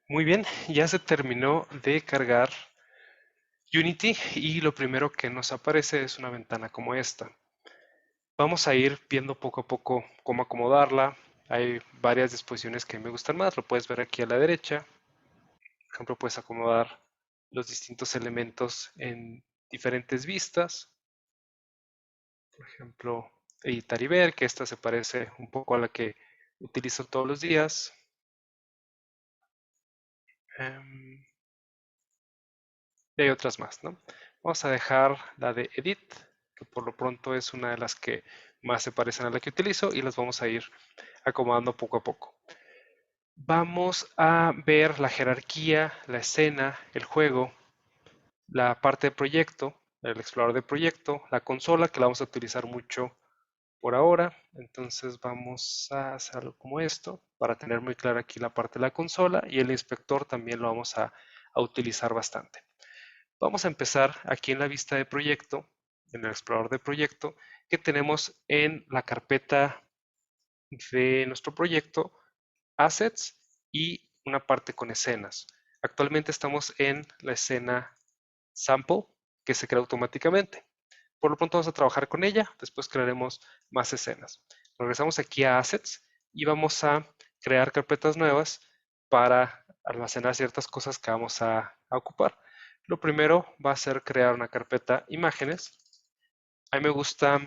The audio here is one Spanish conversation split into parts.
Muy bien, ya se terminó de cargar Unity y lo primero que nos aparece es una ventana como esta. Vamos a ir viendo poco a poco cómo acomodarla. Hay varias disposiciones que me gustan más, lo puedes ver aquí a la derecha. Por ejemplo, puedes acomodar los distintos elementos en diferentes vistas. Por ejemplo, editar y ver, que esta se parece un poco a la que utilizo todos los días. Em, Y hay otras más, ¿no? Vamos a dejar la de Edit, que por lo pronto es una de las que más se parecen a la que utilizo y las vamos a ir acomodando poco a poco. Vamos a ver la jerarquía, la escena, el juego, la parte de proyecto, el explorador de proyecto, la consola, que la vamos a utilizar mucho por ahora. Entonces vamos a hacer algo como esto, para tener muy clara aquí la parte de la consola, y el inspector también lo vamos a utilizar bastante. Vamos a empezar aquí en la vista de proyecto, en el explorador de proyecto, que tenemos en la carpeta de nuestro proyecto, Assets y una parte con escenas. Actualmente estamos en la escena Sample, que se crea automáticamente. Por lo pronto vamos a trabajar con ella, después crearemos más escenas. Regresamos aquí a Assets y vamos a crear carpetas nuevas para almacenar ciertas cosas que vamos a ocupar. Lo primero va a ser crear una carpeta imágenes. A mí me gusta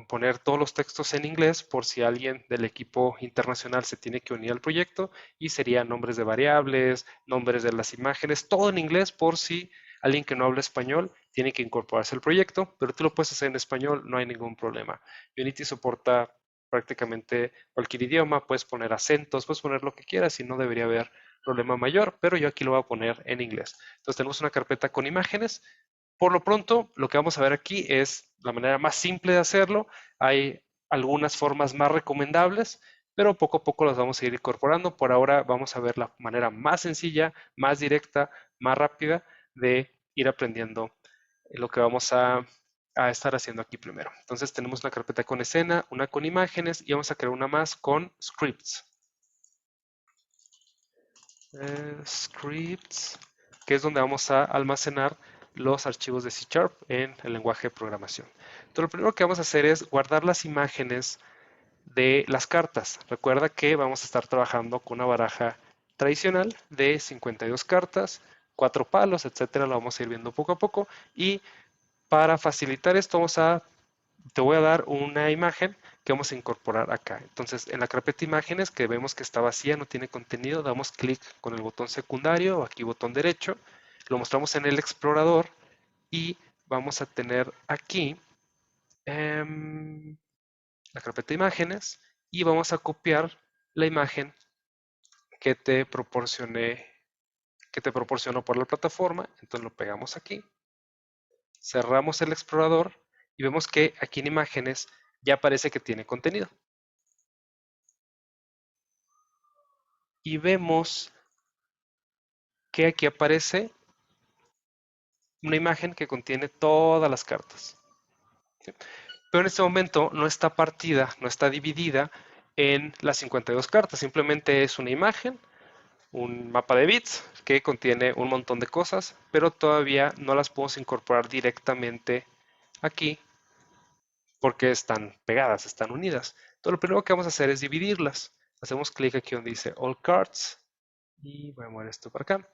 poner todos los textos en inglés por si alguien del equipo internacional se tiene que unir al proyecto, y serían nombres de variables, nombres de las imágenes, todo en inglés por si alguien que no habla español tiene que incorporarse al proyecto, pero tú lo puedes hacer en español, no hay ningún problema. Unity soporta prácticamente cualquier idioma, puedes poner acentos, puedes poner lo que quieras y no debería haber problema mayor, pero yo aquí lo voy a poner en inglés. Entonces tenemos una carpeta con imágenes. Por lo pronto, lo que vamos a ver aquí es la manera más simple de hacerlo. Hay algunas formas más recomendables, pero poco a poco las vamos a ir incorporando. Por ahora vamos a ver la manera más sencilla, más directa, más rápida de ir aprendiendo lo que vamos a estar haciendo aquí primero. Entonces tenemos una carpeta con escena, una con imágenes y vamos a crear una más con scripts. Scripts, que es donde vamos a almacenar los archivos de C# en el lenguaje de programación. Entonces, lo primero que vamos a hacer es guardar las imágenes de las cartas. Recuerda que vamos a estar trabajando con una baraja tradicional de 52 cartas, 4 palos, etcétera. Lo vamos a ir viendo poco a poco. Y para facilitar esto, te voy a dar una imagen que vamos a incorporar acá. Entonces, en la carpeta imágenes, que vemos que está vacía, no tiene contenido, damos clic con el botón secundario o aquí botón derecho, lo mostramos en el explorador y vamos a tener aquí la carpeta imágenes y vamos a copiar la imagen que te proporcioné, que te proporcionó por la plataforma. Entonces lo pegamos aquí, cerramos el explorador y vemos que aquí en imágenes ya aparece que tiene contenido. Y vemos que aquí aparece una imagen que contiene todas las cartas. ¿Sí? Pero en este momento no está partida, no está dividida en las 52 cartas, simplemente es una imagen, un mapa de bits que contiene un montón de cosas, pero todavía no las podemos incorporar directamente aquí porque están pegadas, están unidas. Entonces lo primero que vamos a hacer es dividirlas. Hacemos clic aquí donde dice All Cards y voy a mover esto para acá.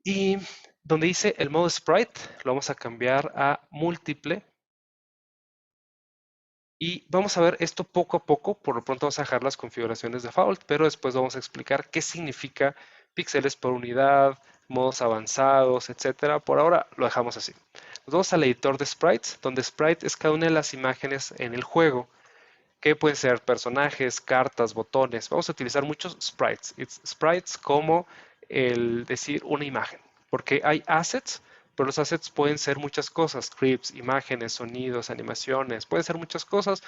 Y donde dice el modo sprite, lo vamos a cambiar a múltiple. Y vamos a ver esto poco a poco. Por lo pronto vamos a dejar las configuraciones default, pero después vamos a explicar qué significa píxeles por unidad, modos avanzados, etcétera. Por ahora lo dejamos así. Nos vamos al editor de sprites, donde sprite es cada una de las imágenes en el juego, que pueden ser personajes, cartas, botones. Vamos a utilizar muchos sprites. Sprites como el decir una imagen, porque hay assets, pero los assets pueden ser muchas cosas, scripts, imágenes, sonidos, animaciones, pueden ser muchas cosas.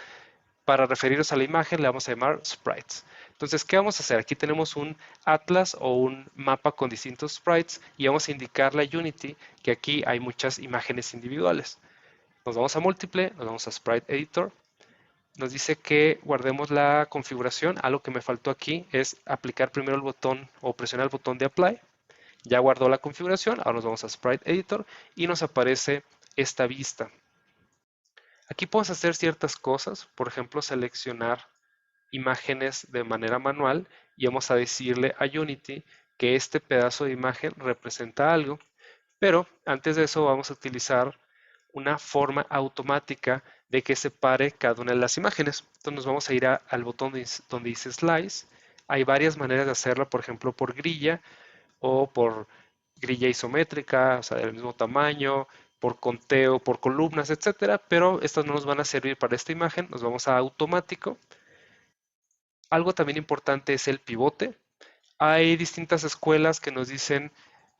Para referirnos a la imagen le vamos a llamar sprites. Entonces, ¿qué vamos a hacer? Aquí tenemos un atlas o un mapa con distintos sprites y vamos a indicarle a Unity que aquí hay muchas imágenes individuales. Nos vamos a múltiple, nos vamos a Sprite Editor nos dice que guardemos la configuración. Algo que me faltó aquí es aplicar primero el botón o presionar el botón de Apply. Ya guardó la configuración, ahora nos vamos a Sprite Editor y nos aparece esta vista. Aquí podemos hacer ciertas cosas, por ejemplo, seleccionar imágenes de manera manual y vamos a decirle a Unity que este pedazo de imagen representa algo, pero antes de eso vamos a utilizar una forma automática de que separe cada una de las imágenes. Entonces nos vamos a ir al botón donde dice Slice. Hay varias maneras de hacerlo, por ejemplo por grilla o por grilla isométrica, o sea, del mismo tamaño, por conteo, por columnas, etcétera, pero estas no nos van a servir para esta imagen, nos vamos a automático. Algo también importante es el pivote. Hay distintas escuelas que nos dicen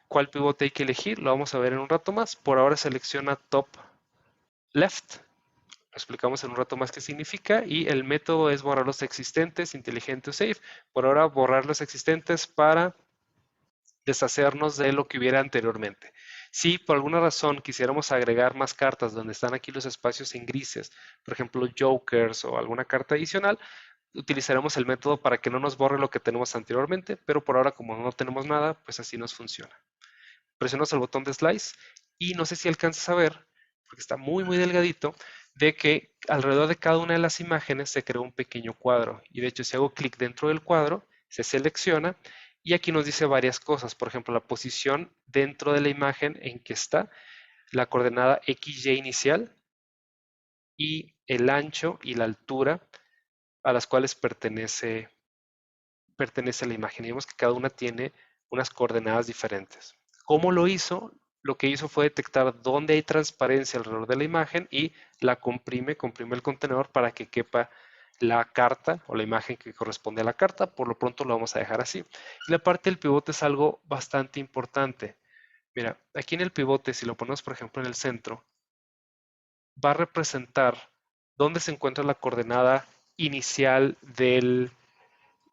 cuál pivote hay que elegir, lo vamos a ver en un rato más. Por ahora selecciona top left, lo explicamos en un rato más qué significa, y el método es borrar los existentes, inteligente o safe. Por ahora borrar los existentes para deshacernos de lo que hubiera anteriormente. Si por alguna razón quisiéramos agregar más cartas donde están aquí los espacios en grises, por ejemplo jokers o alguna carta adicional, utilizaremos el método para que no nos borre lo que tenemos anteriormente, pero por ahora como no tenemos nada, pues así nos funciona. Presionamos el botón de slice y no sé si alcanzas a ver, porque está muy delgadito, de que alrededor de cada una de las imágenes se creó un pequeño cuadro. Y de hecho si hago clic dentro del cuadro, se selecciona y aquí nos dice varias cosas. Por ejemplo, la posición dentro de la imagen en que está, la coordenada XY inicial y el ancho y la altura a las cuales pertenece a la imagen. Y vemos que cada una tiene unas coordenadas diferentes. ¿Cómo lo hizo? Lo que hizo fue detectar dónde hay transparencia alrededor de la imagen y la comprime el contenedor para que quepa la carta o la imagen que corresponde a la carta. Por lo pronto lo vamos a dejar así. Y la parte del pivote es algo bastante importante. Mira, aquí en el pivote, si lo ponemos por ejemplo en el centro, va a representar dónde se encuentra la coordenada inicial de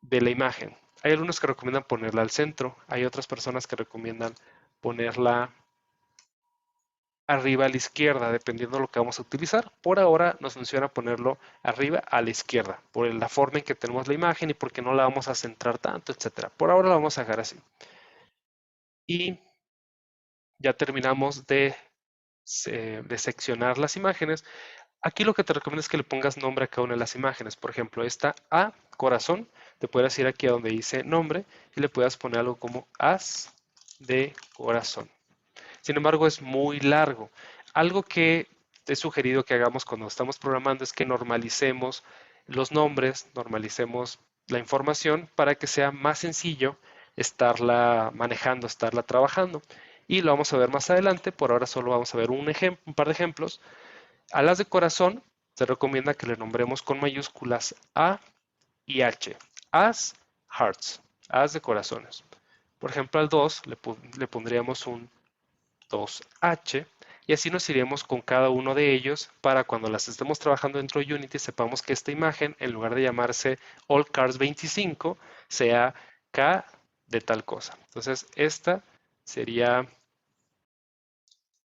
la imagen. Hay algunos que recomiendan ponerla al centro, hay otras personas que recomiendan ponerla arriba a la izquierda, dependiendo de lo que vamos a utilizar. Por ahora nos funciona ponerlo arriba a la izquierda, por la forma en que tenemos la imagen y porque no la vamos a centrar tanto, etcétera. Por ahora la vamos a dejar así. Y ya terminamos de seccionar las imágenes. Aquí lo que te recomiendo es que le pongas nombre a cada una de las imágenes. Por ejemplo, esta A, corazón, te puedes ir aquí a donde dice nombre y le puedas poner algo como as de corazón. Sin embargo, es muy largo. Algo que te he sugerido que hagamos cuando estamos programando es que normalicemos los nombres, normalicemos la información para que sea más sencillo estarla manejando, estarla trabajando. Y lo vamos a ver más adelante. Por ahora solo vamos a ver un par de ejemplos. A las de corazón se recomienda que le nombremos con mayúsculas A y H. As hearts, as de corazones. Por ejemplo, al 2 le pondríamos un 2H y así nos iremos con cada uno de ellos para cuando las estemos trabajando dentro de Unity sepamos que esta imagen, en lugar de llamarse All Cars 25, sea K de tal cosa. Entonces, esta sería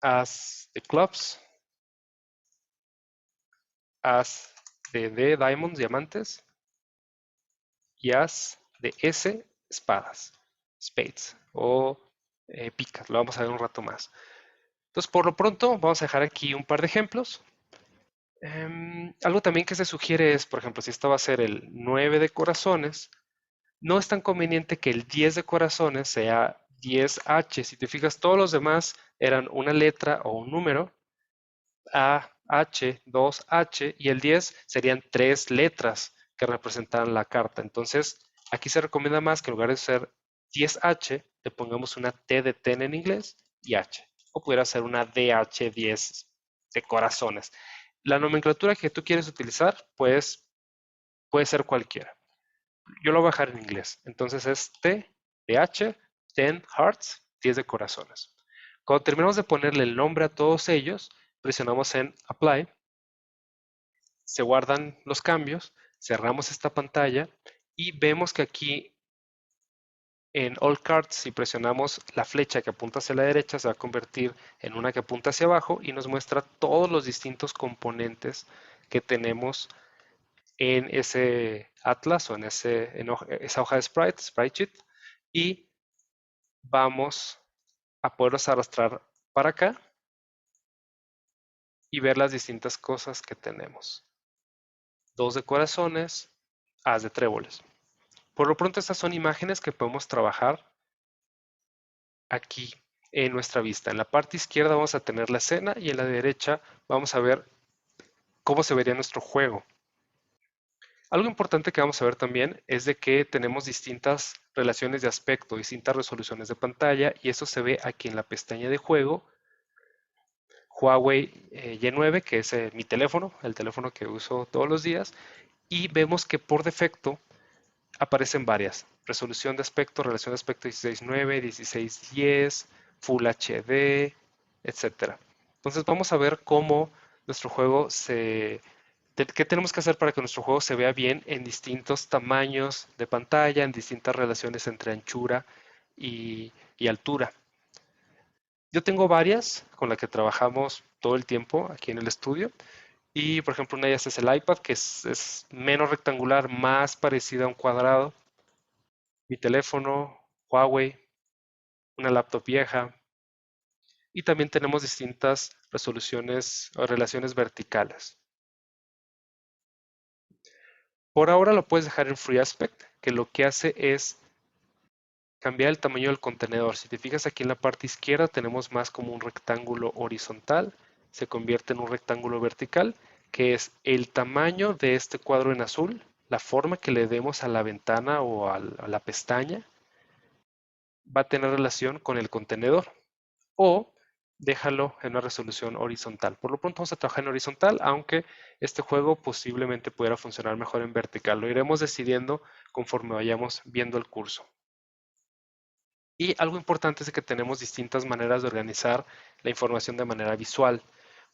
As de Clubs, As de D, Diamonds, diamantes, y As de S, espadas, spades o picas. Lo vamos a ver un rato más. Entonces, por lo pronto, vamos a dejar aquí un par de ejemplos. Algo también que se sugiere es, por ejemplo, si esto va a ser el 9 de corazones, no es tan conveniente que el 10 de corazones sea 10H. Si te fijas, todos los demás eran una letra o un número, A, H, 2H, y el 10 serían 3 letras que representan la carta. Entonces, aquí se recomienda más que en lugar de ser 10H, le pongamos una T de ten en inglés y H. O pudiera ser una DH10 de corazones. La nomenclatura que tú quieres utilizar, pues puede ser cualquiera. Yo lo voy a bajar en inglés. Entonces es T de H, 10 hearts, 10 de corazones. Cuando terminamos de ponerle el nombre a todos ellos, presionamos en Apply, se guardan los cambios, cerramos esta pantalla y vemos que aquí en All Cards, si presionamos la flecha que apunta hacia la derecha, se va a convertir en una que apunta hacia abajo y nos muestra todos los distintos componentes que tenemos en ese atlas o en esa hoja de sprite sheet, y vamos a poderlos arrastrar para acá y ver las distintas cosas que tenemos. 2 de corazones, as de tréboles. Por lo pronto estas son imágenes que podemos trabajar aquí en nuestra vista. En la parte izquierda vamos a tener la escena y en la derecha vamos a ver cómo se vería nuestro juego. Algo importante que vamos a ver también es de que tenemos distintas relaciones de aspecto, distintas resoluciones de pantalla, y eso se ve aquí en la pestaña de juego. Huawei Y9, que es mi teléfono, el teléfono que uso todos los días, y vemos que por defecto aparecen varias. Resolución de aspecto, relación de aspecto 16:9, 16:10, Full HD, etcétera. Entonces vamos a ver cómo nuestro juego qué tenemos que hacer para que nuestro juego se vea bien en distintos tamaños de pantalla, en distintas relaciones entre anchura y altura. Yo tengo varias con las que trabajamos todo el tiempo aquí en el estudio. Y por ejemplo, una de ellas es el iPad, que es menos rectangular, más parecida a un cuadrado. Mi teléfono, Huawei, una laptop vieja. Y también tenemos distintas resoluciones o relaciones verticales. Por ahora lo puedes dejar en Free Aspect, que lo que hace es cambiar el tamaño del contenedor. Si te fijas aquí en la parte izquierda tenemos más como un rectángulo horizontal, se convierte en un rectángulo vertical, que es el tamaño de este cuadro en azul, la forma que le demos a la ventana o a la pestaña, va a tener relación con el contenedor. O déjalo en una resolución horizontal. Por lo pronto vamos a trabajar en horizontal, aunque este juego posiblemente pudiera funcionar mejor en vertical. Lo iremos decidiendo conforme vayamos viendo el curso. Y algo importante es que tenemos distintas maneras de organizar la información de manera visual.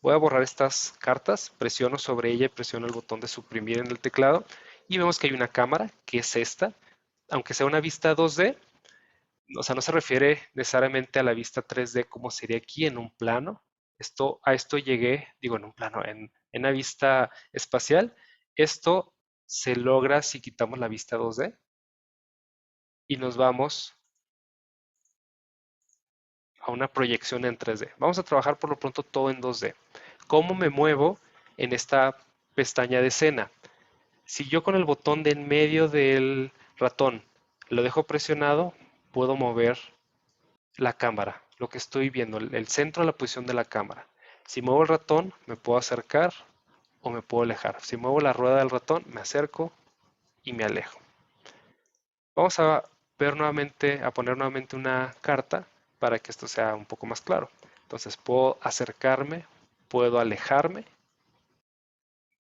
Voy a borrar estas cartas, presiono sobre ella y presiono el botón de suprimir en el teclado y vemos que hay una cámara, que es esta. Aunque sea una vista 2D, o sea, no se refiere necesariamente a la vista 3D como sería aquí en un plano. A esto llegué, digo en un plano, en una vista espacial. Esto se logra si quitamos la vista 2D y nos vamos a una proyección en 3D. Vamos a trabajar por lo pronto todo en 2D. ¿Cómo me muevo en esta pestaña de escena? Si yo con el botón de en medio del ratón lo dejo presionado, puedo mover la cámara, lo que estoy viendo, el centro de la posición de la cámara. Si muevo el ratón, me puedo acercar o me puedo alejar. Si muevo la rueda del ratón, me acerco y me alejo. Vamos a ver nuevamente, a poner nuevamente una carta para que esto sea un poco más claro. Entonces puedo acercarme, puedo alejarme,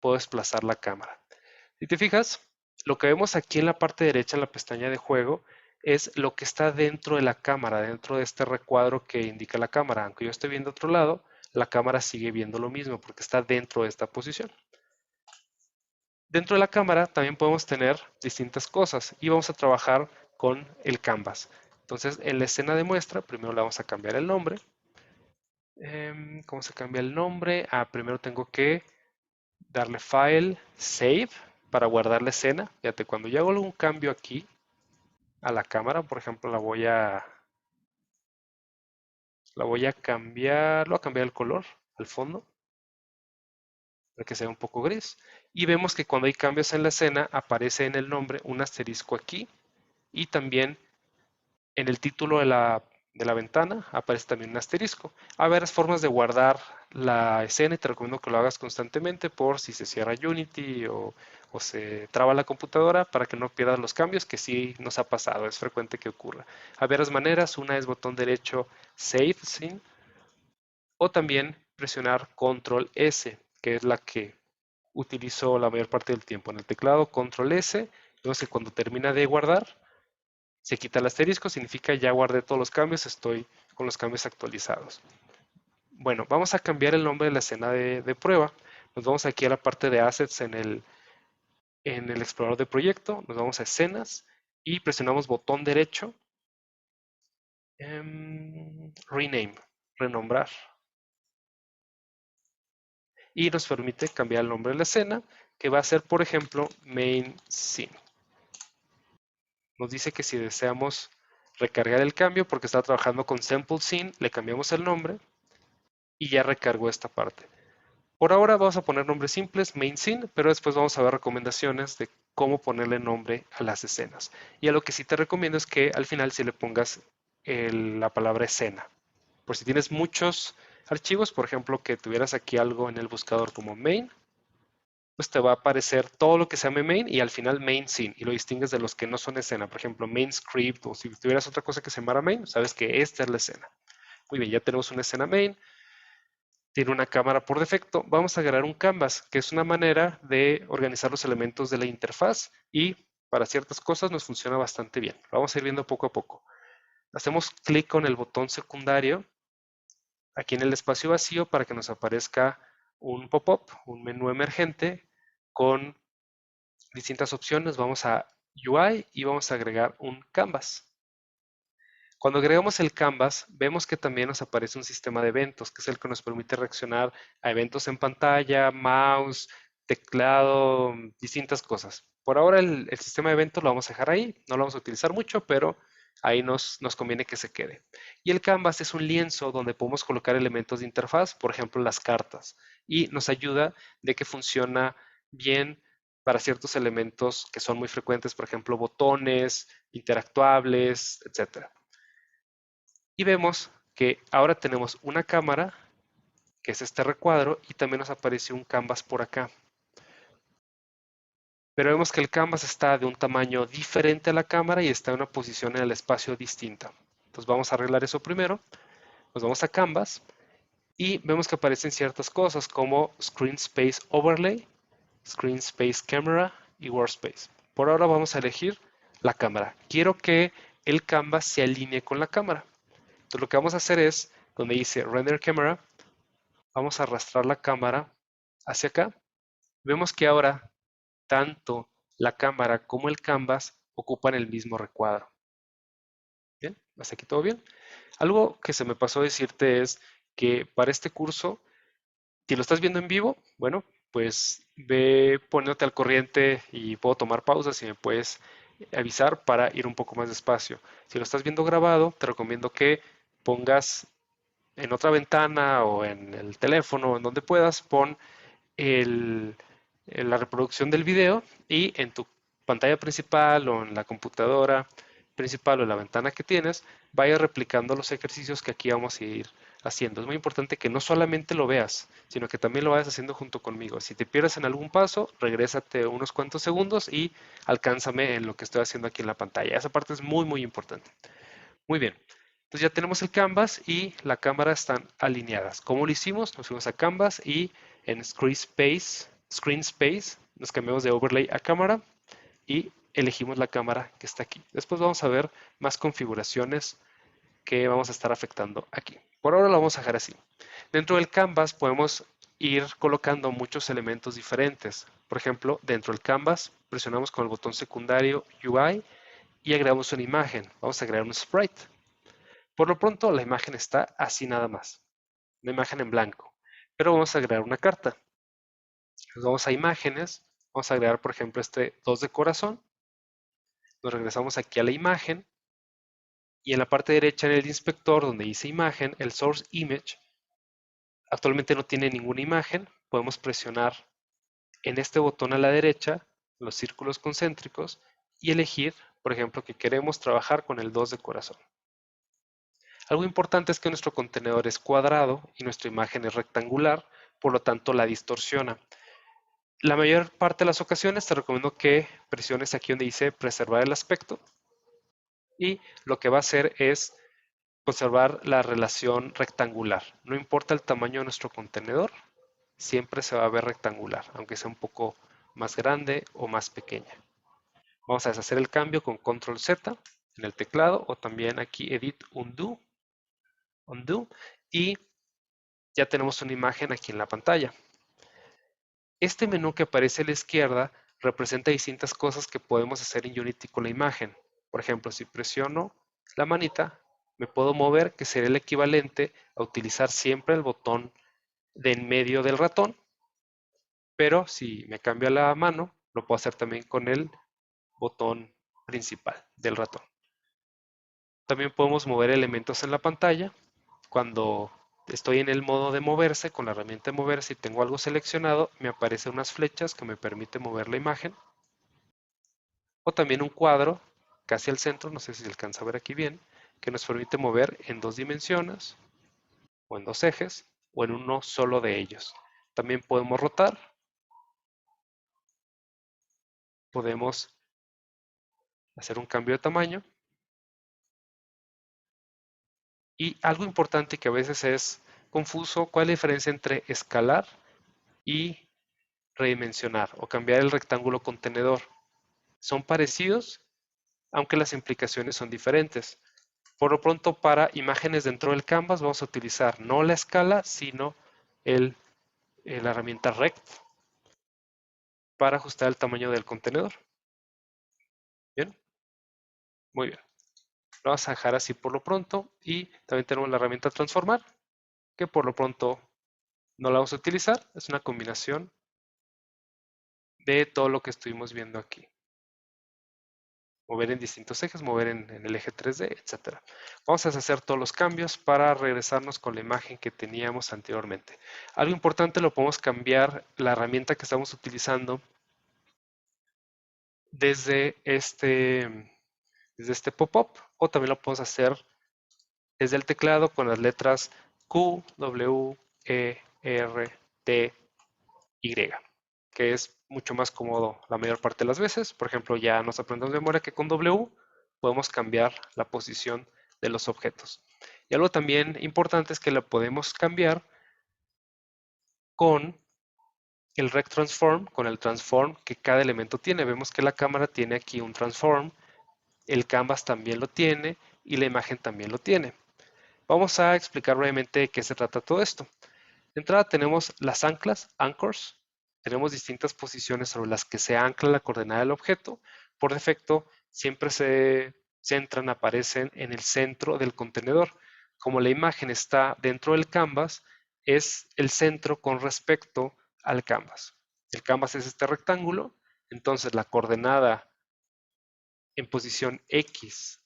puedo desplazar la cámara. Si te fijas, lo que vemos aquí en la parte derecha, en la pestaña de juego, es lo que está dentro de la cámara, dentro de este recuadro que indica la cámara. Aunque yo esté viendo otro lado, la cámara sigue viendo lo mismo porque está dentro de esta posición. Dentro de la cámara también podemos tener distintas cosas y vamos a trabajar con el canvas. Entonces, en la escena de muestra, primero le vamos a cambiar el nombre. ¿Cómo se cambia el nombre? Primero tengo que darle File, Save, para guardar la escena. Fíjate, cuando yo hago algún cambio aquí a la cámara, por ejemplo, lo voy a cambiar el color al fondo, para que sea un poco gris. Y vemos que cuando hay cambios en la escena, aparece en el nombre un asterisco aquí y también en el título de la ventana aparece también un asterisco. Hay varias formas de guardar la escena y te recomiendo que lo hagas constantemente por si se cierra Unity o se traba la computadora para que no pierdas los cambios, que sí nos ha pasado, es frecuente que ocurra. Hay varias maneras, una es botón derecho Save Scene o también presionar Control S, que es la que utilizo la mayor parte del tiempo. En el teclado Control S, entonces cuando termina de guardar, se quita el asterisco, significa ya guardé todos los cambios, estoy con los cambios actualizados. Bueno, vamos a cambiar el nombre de la escena de prueba. Nos vamos aquí a la parte de Assets en el explorador de proyecto, nos vamos a Escenas y presionamos botón derecho, Rename, renombrar. Y nos permite cambiar el nombre de la escena. que va a ser, por ejemplo, main scene. Nos dice que si deseamos recargar el cambio, porque está trabajando con sample scene, le cambiamos el nombre y ya recargó esta parte. Por ahora vamos a poner nombres simples, main scene, pero después vamos a ver recomendaciones de cómo ponerle nombre a las escenas. Y a lo que sí te recomiendo es que al final sí le pongas la palabra escena. Por si tienes muchos archivos, por ejemplo, que tuvieras aquí algo en el buscador como main, pues te va a aparecer todo lo que se llame main y al final main scene y lo distingues de los que no son escena. Por ejemplo, main script o si tuvieras otra cosa que se llamara main, sabes que esta es la escena. Muy bien, ya tenemos una escena main. Tiene una cámara por defecto. Vamos a agregar un canvas, que es una manera de organizar los elementos de la interfaz y para ciertas cosas nos funciona bastante bien. Lo vamos a ir viendo poco a poco. Hacemos clic con el botón secundario aquí en el espacio vacío para que nos aparezca un pop-up, un menú emergente con distintas opciones. Vamos a UI y vamos a agregar un canvas. Cuando agregamos el canvas, vemos que también nos aparece un sistema de eventos, que es el que nos permite reaccionar a eventos en pantalla, mouse, teclado, distintas cosas. Por ahora el sistema de eventos lo vamos a dejar ahí, no lo vamos a utilizar mucho, pero ahí nos conviene que se quede. Y el canvas es un lienzo donde podemos colocar elementos de interfaz, por ejemplo las cartas, y nos ayuda de que funciona bien para ciertos elementos que son muy frecuentes, por ejemplo botones, interactuables, etcétera. Y vemos que ahora tenemos una cámara, que es este recuadro, y también nos apareció un canvas por acá. Pero vemos que el canvas está de un tamaño diferente a la cámara y está en una posición en el espacio distinta. Entonces vamos a arreglar eso primero. Nos vamos a canvas y vemos que aparecen ciertas cosas como Screen Space Overlay, Screen Space Camera y Workspace. Por ahora vamos a elegir la cámara. Quiero que el canvas se alinee con la cámara. Entonces lo que vamos a hacer es, donde dice Render Camera, vamos a arrastrar la cámara hacia acá. Vemos que ahora tanto la cámara como el canvas ocupan el mismo recuadro. Bien, hasta aquí todo bien. Algo que se me pasó decirte es que para este curso, si lo estás viendo en vivo, bueno, pues ve poniéndote al corriente y puedo tomar pausas y me puedes avisar para ir un poco más despacio. Si lo estás viendo grabado, te recomiendo que pongas en otra ventana o en el teléfono, en donde puedas, pon la reproducción del video y en tu pantalla principal o en la computadora principal o en la ventana que tienes, vaya replicando los ejercicios que aquí vamos a ir haciendo. Es muy importante que no solamente lo veas, sino que también lo vayas haciendo junto conmigo. Si te pierdes en algún paso, regrésate unos cuantos segundos y alcánzame en lo que estoy haciendo aquí en la pantalla. Esa parte es muy, muy importante. Muy bien. Entonces ya tenemos el canvas y la cámara están alineadas. ¿Cómo lo hicimos? Nos fuimos a canvas y en Screen Space, nos cambiamos de overlay a cámara y elegimos la cámara que está aquí. Después vamos a ver más configuraciones que vamos a estar afectando aquí. Por ahora lo vamos a dejar así. Dentro del canvas podemos ir colocando muchos elementos diferentes. Por ejemplo, dentro del canvas presionamos con el botón secundario UI y agregamos una imagen. Vamos a agregar un sprite. Por lo pronto la imagen está así nada más, una imagen en blanco, pero vamos a agregar una carta. Nos vamos a imágenes, vamos a agregar por ejemplo este 2 de corazón, nos regresamos aquí a la imagen y en la parte derecha en el inspector donde dice imagen, el source image actualmente no tiene ninguna imagen, podemos presionar en este botón a la derecha los círculos concéntricos y elegir por ejemplo que queremos trabajar con el 2 de corazón. Algo importante es que nuestro contenedor es cuadrado y nuestra imagen es rectangular, por lo tanto la distorsiona. La mayor parte de las ocasiones te recomiendo que presiones aquí donde dice preservar el aspecto y lo que va a hacer es conservar la relación rectangular. No importa el tamaño de nuestro contenedor, siempre se va a ver rectangular, aunque sea un poco más grande o más pequeña. Vamos a deshacer el cambio con Control Z en el teclado o también aquí Edit Undo y ya tenemos una imagen aquí en la pantalla. Este menú que aparece a la izquierda representa distintas cosas que podemos hacer en Unity con la imagen. Por ejemplo, si presiono la manita, me puedo mover, que sería el equivalente a utilizar siempre el botón de en medio del ratón pero si me cambia la mano, lo puedo hacer también con el botón principal del ratón. También podemos mover elementos en la pantalla. Cuando estoy en el modo de moverse, con la herramienta de moverse y tengo algo seleccionado, me aparecen unas flechas que me permiten mover la imagen. O también un cuadro casi al centro, no sé si se alcanza a ver aquí bien, que nos permite mover en 2 dimensiones, o en 2 ejes, o en uno solo de ellos. También podemos rotar, podemos hacer un cambio de tamaño. Y algo importante que a veces es confuso, ¿cuál es la diferencia entre escalar y redimensionar o cambiar el rectángulo contenedor? Son parecidos, aunque las implicaciones son diferentes. Por lo pronto, para imágenes dentro del Canvas vamos a utilizar no la escala, sino la herramienta Rect para ajustar el tamaño del contenedor. Bien, muy bien. Lo vamos a dejar así por lo pronto y también tenemos la herramienta Transformar, que por lo pronto no la vamos a utilizar. Es una combinación de todo lo que estuvimos viendo aquí. Mover en distintos ejes, mover en el eje 3D, etc. Vamos a hacer todos los cambios para regresarnos con la imagen que teníamos anteriormente. Algo importante, lo podemos cambiar la herramienta que estamos utilizando desde este pop-up, o también lo podemos hacer desde el teclado con las letras Q, W, E, R, T, Y, que es mucho más cómodo la mayor parte de las veces. Por ejemplo, ya nos aprendemos de memoria que con W podemos cambiar la posición de los objetos. Y algo también importante es que lo podemos cambiar con el Rect Transform, con el transform que cada elemento tiene. Vemos que la cámara tiene aquí un transform, el canvas también lo tiene y la imagen también lo tiene. Vamos a explicar brevemente de qué se trata todo esto. De entrada tenemos las anclas, anchors. Tenemos distintas posiciones sobre las que se ancla la coordenada del objeto. Por defecto, siempre se centran, aparecen en el centro del contenedor. Como la imagen está dentro del canvas, es el centro con respecto al canvas. El canvas es este rectángulo, entonces la coordenada en posición X,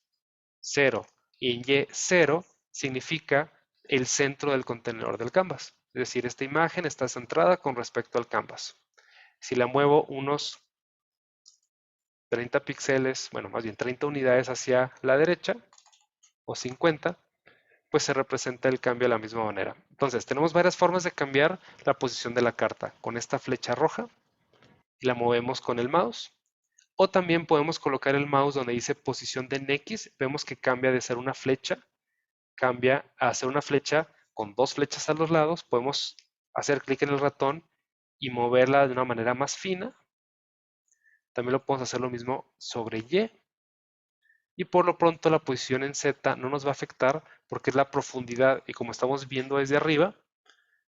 0 y en Y, 0 significa el centro del contenedor del canvas. Es decir, esta imagen está centrada con respecto al canvas. Si la muevo unos 30 píxeles, bueno, más bien 30 unidades hacia la derecha, o 50, pues se representa el cambio de la misma manera. Entonces, tenemos varias formas de cambiar la posición de la carta. Con esta flecha roja, y la movemos con el mouse. O también podemos colocar el mouse donde dice posición de en X. Vemos que cambia de ser una flecha, cambia a ser una flecha con 2 flechas a los lados. Podemos hacer clic en el ratón y moverla de una manera más fina. También lo podemos hacer lo mismo sobre Y. Y por lo pronto la posición en Z no nos va a afectar porque es la profundidad. Y como estamos viendo desde arriba,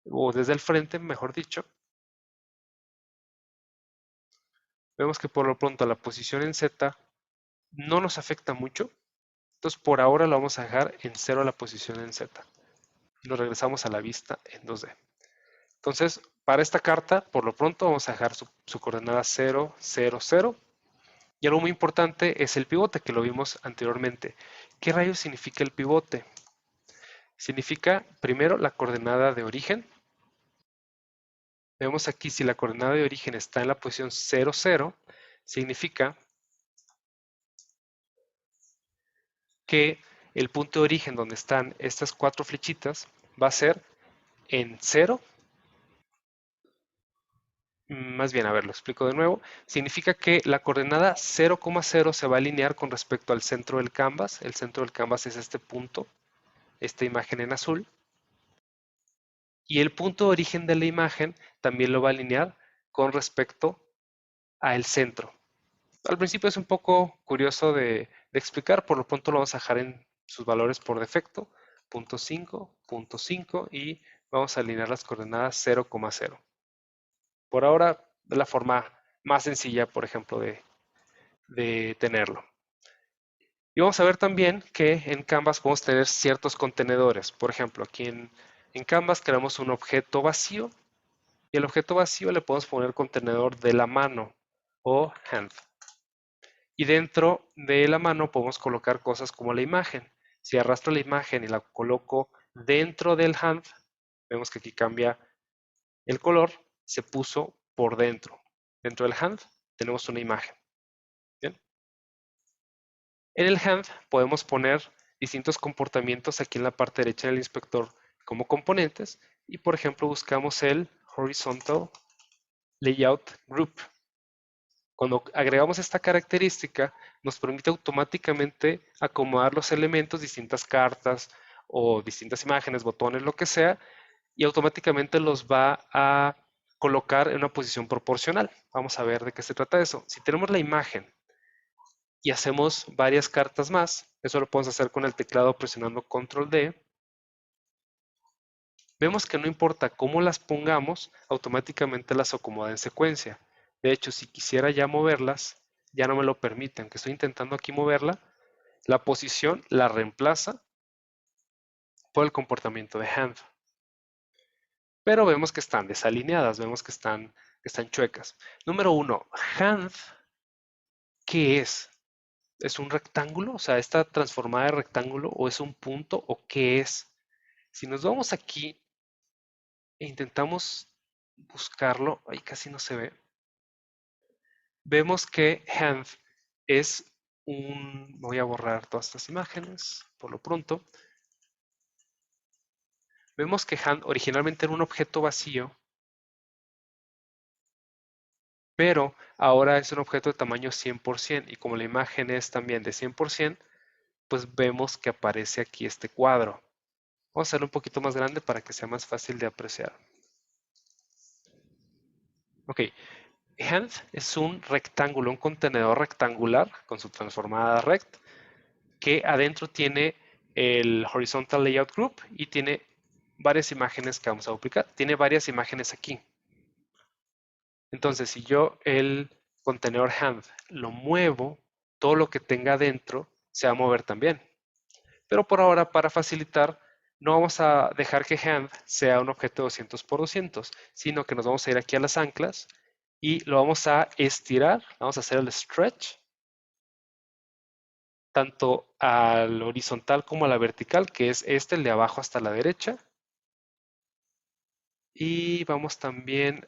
o desde el frente, mejor dicho, vemos que por lo pronto la posición en Z no nos afecta mucho. Entonces por ahora lo vamos a dejar en 0 la posición en Z. Y nos regresamos a la vista en 2D. Entonces, para esta carta, por lo pronto vamos a dejar su coordenada 0, 0, 0. Y algo muy importante es el pivote, que lo vimos anteriormente. ¿Qué rayos significa el pivote? Significa, primero, la coordenada de origen. Vemos aquí si la coordenada de origen está en la posición 0, 0, significa que el punto de origen donde están estas 4 flechitas va a ser en 0. Más bien, a ver, lo explico de nuevo. Significa que la coordenada 0,0 se va a alinear con respecto al centro del canvas. El centro del canvas es este punto, esta imagen en azul. Y el punto de origen de la imagen también lo va a alinear con respecto al centro. Al principio es un poco curioso de explicar, por lo pronto lo vamos a dejar en sus valores por defecto, punto 5, punto 5, y vamos a alinear las coordenadas 0,0. Por ahora, de la forma más sencilla, por ejemplo, de tenerlo. Y vamos a ver también que en Canvas podemos tener ciertos contenedores. Por ejemplo, aquí en Canvas creamos un objeto vacío Y el objeto vacío le podemos poner contenedor de la mano o hand. Y dentro de la mano podemos colocar cosas como la imagen. Si arrastro la imagen y la coloco dentro del hand, vemos que aquí cambia el color, se puso por dentro. Dentro del hand tenemos una imagen. ¿Bien? En el hand podemos poner distintos comportamientos aquí en la parte derecha del inspector como componentes y por ejemplo buscamos el Horizontal Layout Group. Cuando agregamos esta característica, nos permite automáticamente acomodar los elementos, distintas cartas o distintas imágenes, botones, lo que sea, y automáticamente los va a colocar en una posición proporcional. Vamos a ver de qué se trata eso. Si tenemos la imagen y hacemos varias cartas más, eso lo podemos hacer con el teclado presionando Control D, vemos que no importa cómo las pongamos, automáticamente las acomoda en secuencia. De hecho, si quisiera ya moverlas, ya no me lo permite. Aunque estoy intentando aquí moverla, la posición la reemplaza por el comportamiento de hand. Pero vemos que están desalineadas, vemos que están chuecas. Número 1, hand, ¿qué es? ¿Es un rectángulo? O sea, ¿está transformada de rectángulo o es un punto o qué es? Si nos vamos aquí e intentamos buscarlo, ahí casi no se ve. Vemos que hand es voy a borrar todas estas imágenes por lo pronto. Vemos que hand originalmente era un objeto vacío, pero ahora es un objeto de tamaño 100% y como la imagen es también de 100%, pues vemos que aparece aquí este cuadro. Vamos a hacerlo un poquito más grande para que sea más fácil de apreciar. Ok, hand es un rectángulo, un contenedor rectangular con su transformada rect, que adentro tiene el Horizontal Layout Group y tiene varias imágenes que vamos a duplicar. Tiene varias imágenes aquí. Entonces, si yo el contenedor hand lo muevo, todo lo que tenga adentro se va a mover también. Pero por ahora, para facilitar, no vamos a dejar que hand sea un objeto 200 por 200, sino que nos vamos a ir aquí a las anclas y lo vamos a estirar, vamos a hacer el stretch, tanto al horizontal como a la vertical, que es el de abajo hasta la derecha. Y vamos también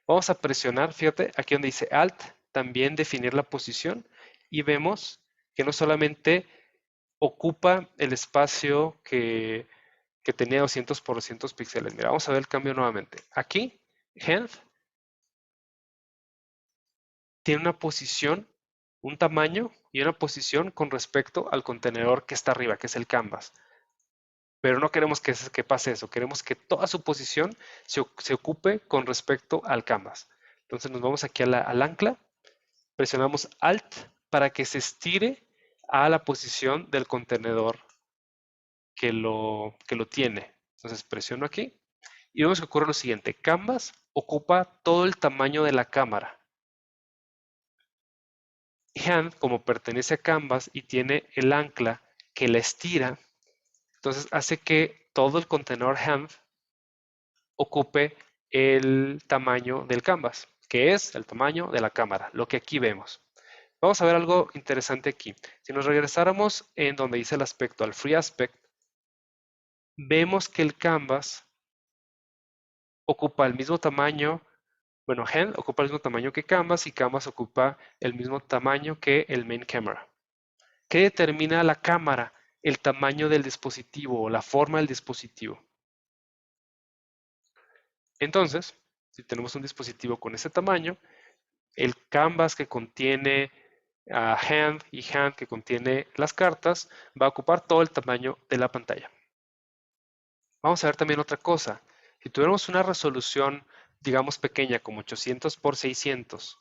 vamos a presionar, fíjate, aquí donde dice Alt, también definir la posición y vemos que no solamente ocupa el espacio que tenía 200 por 200 píxeles. Mira, vamos a ver el cambio nuevamente. Aquí, hand tiene una posición, un tamaño y una posición con respecto al contenedor que está arriba, que es el canvas. Pero no queremos que pase eso, queremos que toda su posición se ocupe con respecto al canvas. Entonces nos vamos aquí al ancla, presionamos Alt para que se estire a la posición del contenedor que lo tiene. Entonces presiono aquí y vemos que ocurre lo siguiente. Canvas ocupa todo el tamaño de la cámara. Hand, como pertenece a Canvas y tiene el ancla que la estira, entonces hace que todo el contenedor hand ocupe el tamaño del canvas, que es el tamaño de la cámara, lo que aquí vemos. Vamos a ver algo interesante aquí. Si nos regresáramos en donde dice el aspecto al free aspect, vemos que el canvas ocupa el mismo tamaño, bueno, hand ocupa el mismo tamaño que canvas y canvas ocupa el mismo tamaño que el main camera. ¿Qué determina la cámara? El tamaño del dispositivo o la forma del dispositivo. Entonces, si tenemos un dispositivo con ese tamaño, el canvas que contiene hand y hand que contiene las cartas va a ocupar todo el tamaño de la pantalla. Vamos a ver también otra cosa. Si tuviéramos una resolución, digamos pequeña, como 800 por 600,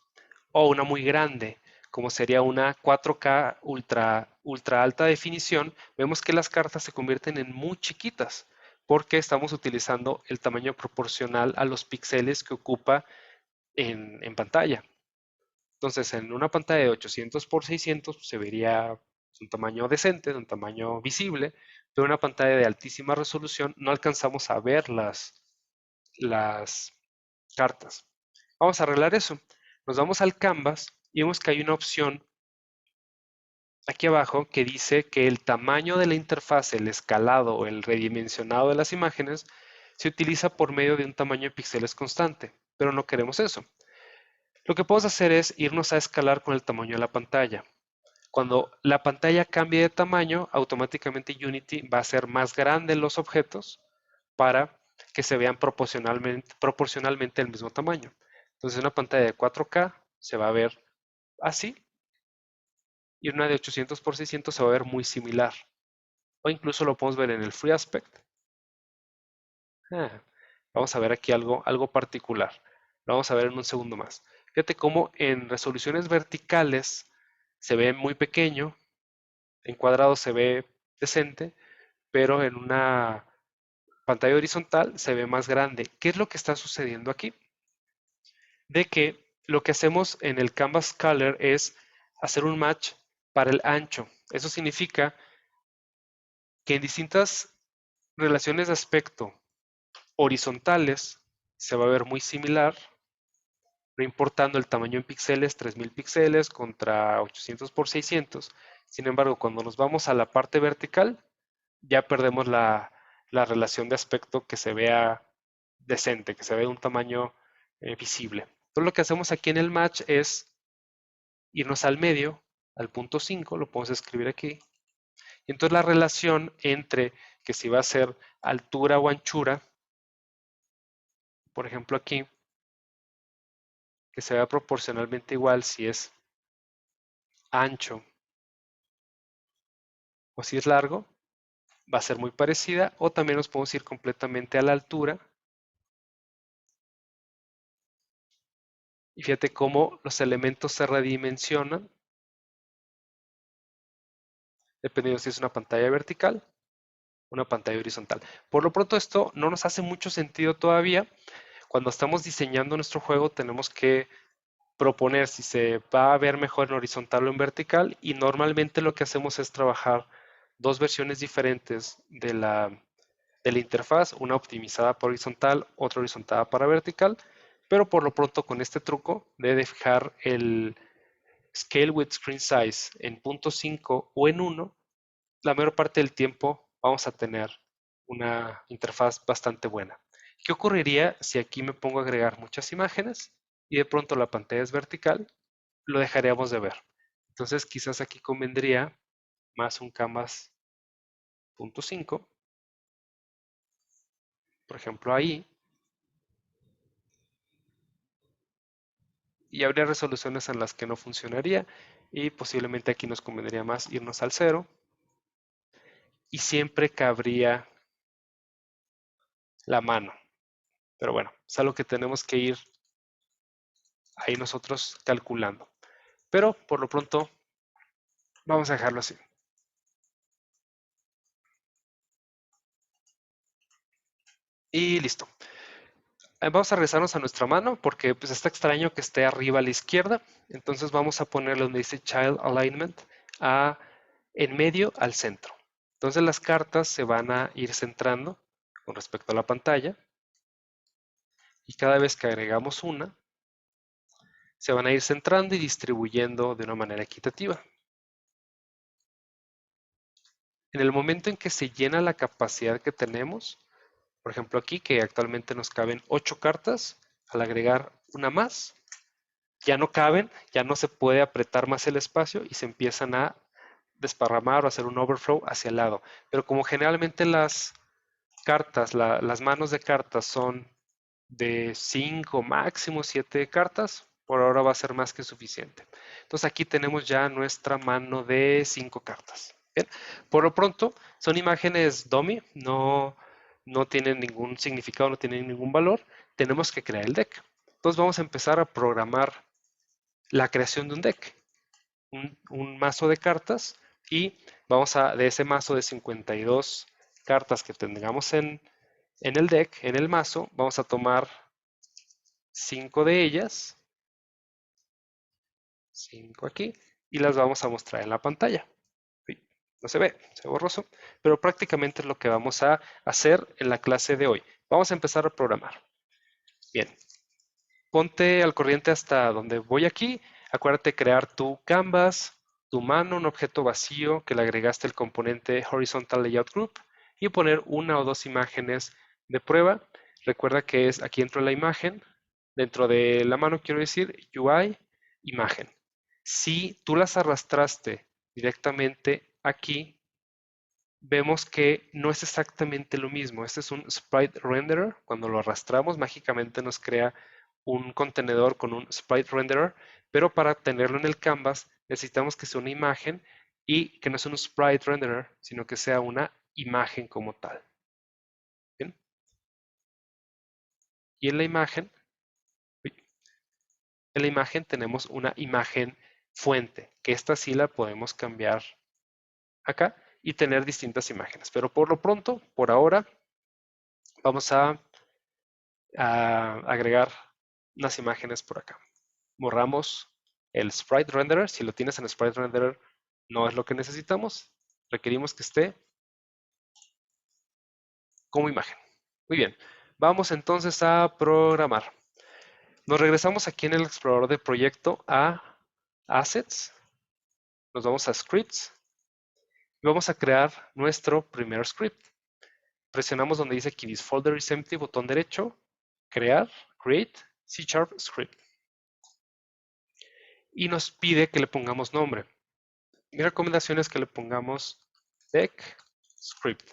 o una muy grande, como sería una 4K ultra alta definición, vemos que las cartas se convierten en muy chiquitas, porque estamos utilizando el tamaño proporcional a los píxeles que ocupa en pantalla. Entonces, en una pantalla de 800 por 600 se vería un tamaño decente, de un tamaño visible, pero una pantalla de altísima resolución no alcanzamos a ver las cartas. Vamos a arreglar eso. Nos vamos al Canvas y vemos que hay una opción aquí abajo que dice que el tamaño de la interfaz, el escalado o el redimensionado de las imágenes se utiliza por medio de un tamaño de píxeles constante, pero no queremos eso. Lo que podemos hacer es irnos a escalar con el tamaño de la pantalla. Cuando la pantalla cambie de tamaño, automáticamente Unity va a hacer más grandes los objetos para que se vean proporcionalmente el mismo tamaño. Entonces una pantalla de 4K se va a ver así y una de 800 por 600 se va a ver muy similar. O incluso lo podemos ver en el Free Aspect. Ah, vamos a ver aquí algo particular. Lo vamos a ver en un segundo más. Fíjate cómo en resoluciones verticales se ve muy pequeño, en cuadrado se ve decente, pero en una pantalla horizontal se ve más grande. ¿Qué es lo que está sucediendo aquí? De que lo que hacemos en el Canvas Color es hacer un match para el ancho. Eso significa que en distintas relaciones de aspecto horizontales se va a ver muy similar, no importando el tamaño en píxeles, 3000 píxeles contra 800 por 600. Sin embargo, cuando nos vamos a la parte vertical, ya perdemos la relación de aspecto que se vea decente, que se vea de un tamaño visible. Entonces lo que hacemos aquí en el match es irnos al medio, al punto 5, lo podemos escribir aquí. Y entonces la relación entre que si va a ser altura o anchura, por ejemplo aquí, que se vea proporcionalmente igual si es ancho o si es largo, va a ser muy parecida, o también nos podemos ir completamente a la altura. Y fíjate cómo los elementos se redimensionan dependiendo si es una pantalla vertical o una pantalla horizontal. Por lo pronto esto no nos hace mucho sentido todavía. Cuando estamos diseñando nuestro juego tenemos que proponer si se va a ver mejor en horizontal o en vertical, y normalmente lo que hacemos es trabajar dos versiones diferentes de la interfaz, una optimizada para horizontal, otra horizontal para vertical, pero por lo pronto con este truco de dejar el Scale with Screen Size en .5 o en 1, la mayor parte del tiempo vamos a tener una interfaz bastante buena. ¿Qué ocurriría si aquí me pongo a agregar muchas imágenes y de pronto la pantalla es vertical? Lo dejaríamos de ver. Entonces quizás aquí convendría más un canvas .5, por ejemplo ahí, y habría resoluciones en las que no funcionaría, y posiblemente aquí nos convendría más irnos al 0, y siempre cabría la mano. Pero bueno, es algo que tenemos que ir ahí nosotros calculando. Pero por lo pronto vamos a dejarlo así. Y listo. Vamos a regresarnos a nuestra mano porque pues está extraño que esté arriba a la izquierda. Entonces vamos a ponerle donde dice Child Alignment en medio al centro. Entonces las cartas se van a ir centrando con respecto a la pantalla, y cada vez que agregamos una, se van a ir centrando y distribuyendo de una manera equitativa. En el momento en que se llena la capacidad que tenemos, por ejemplo aquí que actualmente nos caben 8 cartas, al agregar una más, ya no caben, ya no se puede apretar más el espacio y se empiezan a desparramar o hacer un overflow hacia el lado. Pero como generalmente las cartas, las manos de cartas son de 5, máximo 7 cartas, por ahora va a ser más que suficiente. Entonces aquí tenemos ya nuestra mano de 5 cartas. Bien. Por lo pronto son imágenes dummy, no tienen ningún significado, no tienen ningún valor. Tenemos que crear el deck. Entonces vamos a empezar a programar la creación de un deck, un mazo de cartas, y vamos de ese mazo de 52 cartas que tengamos en el deck, en el mazo, vamos a tomar 5 de ellas, 5 aquí, y las vamos a mostrar en la pantalla. ¿Sí? no se ve borroso, pero prácticamente es lo que vamos a hacer en la clase de hoy. Vamos a empezar a programar. Bien, ponte al corriente hasta donde voy aquí. Acuérdate de crear tu canvas, tu mano, un objeto vacío que le agregaste el componente Horizontal Layout Group y poner una o dos imágenes de prueba. Recuerda que es aquí dentro de la imagen, dentro de la mano quiero decir UI, imagen. Si tú las arrastraste directamente aquí, vemos que no es exactamente lo mismo. Este es un sprite renderer. Cuando lo arrastramos, mágicamente nos crea un contenedor con un sprite renderer, pero para tenerlo en el canvas necesitamos que sea una imagen y que no sea un sprite renderer, sino que sea una imagen como tal. ¿Bien? Y en la imagen tenemos una imagen fuente, que esta sí la podemos cambiar acá y tener distintas imágenes. Pero por lo pronto, por ahora, vamos a agregar unas imágenes por acá. Borramos el sprite renderer. Si lo tienes en sprite renderer, no es lo que necesitamos. Requerimos que esté como imagen. Muy bien. Vamos entonces a programar. Nos regresamos aquí en el explorador de proyecto a Assets. Nos vamos a Scripts. Y vamos a crear nuestro primer script. Presionamos donde dice que this folder is empty, botón derecho, crear, create, C# script. Y nos pide que le pongamos nombre. Mi recomendación es que le pongamos deck script.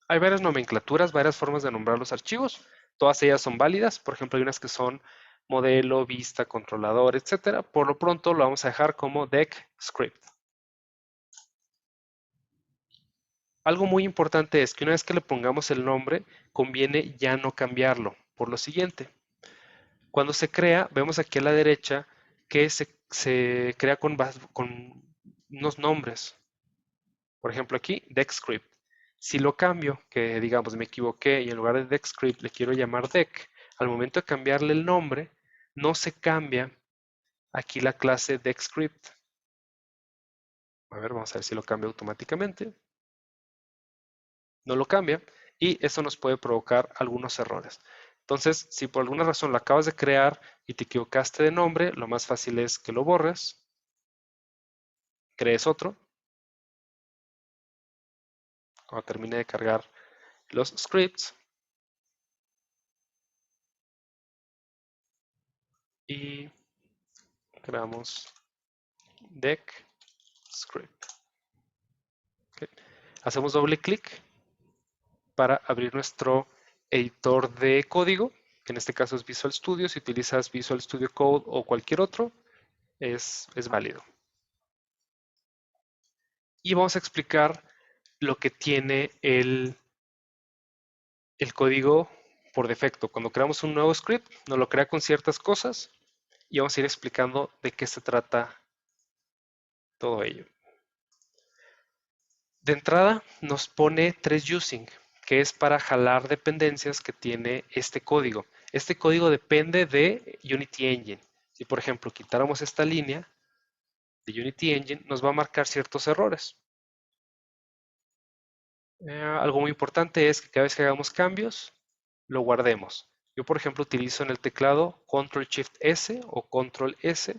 Hay varias nomenclaturas, varias formas de nombrar los archivos. Todas ellas son válidas. Por ejemplo, hay unas que son modelo, vista, controlador, etc. Por lo pronto lo vamos a dejar como deck script. Algo muy importante es que una vez que le pongamos el nombre, conviene ya no cambiarlo. Por lo siguiente, cuando se crea, vemos aquí a la derecha que se crea con unos nombres. Por ejemplo aquí, deck_script. Si lo cambio, que digamos me equivoqué y en lugar de deck_script le quiero llamar deck, al momento de cambiarle el nombre, no se cambia aquí la clase deck_script. A ver, vamos a ver si lo cambia automáticamente. No lo cambia y eso nos puede provocar algunos errores. Entonces, si por alguna razón lo acabas de crear y te equivocaste de nombre, lo más fácil es que lo borres, crees otro. Cuando termine de cargar los scripts y creamos deck script. Okay. Hacemos doble clic para abrir nuestro editor de código, que en este caso es Visual Studio. Si utilizas Visual Studio Code o cualquier otro, es válido. Y vamos a explicar lo que tiene el código por defecto. Cuando creamos un nuevo script, nos lo crea con ciertas cosas y vamos a ir explicando de qué se trata todo ello. De entrada nos pone thread_using, que es para jalar dependencias que tiene este código. Este código depende de Unity Engine. Si por ejemplo quitáramos esta línea de Unity Engine, nos va a marcar ciertos errores. Algo muy importante es que cada vez que hagamos cambios, lo guardemos. Yo, por ejemplo, utilizo en el teclado Control-Shift-S o Control-S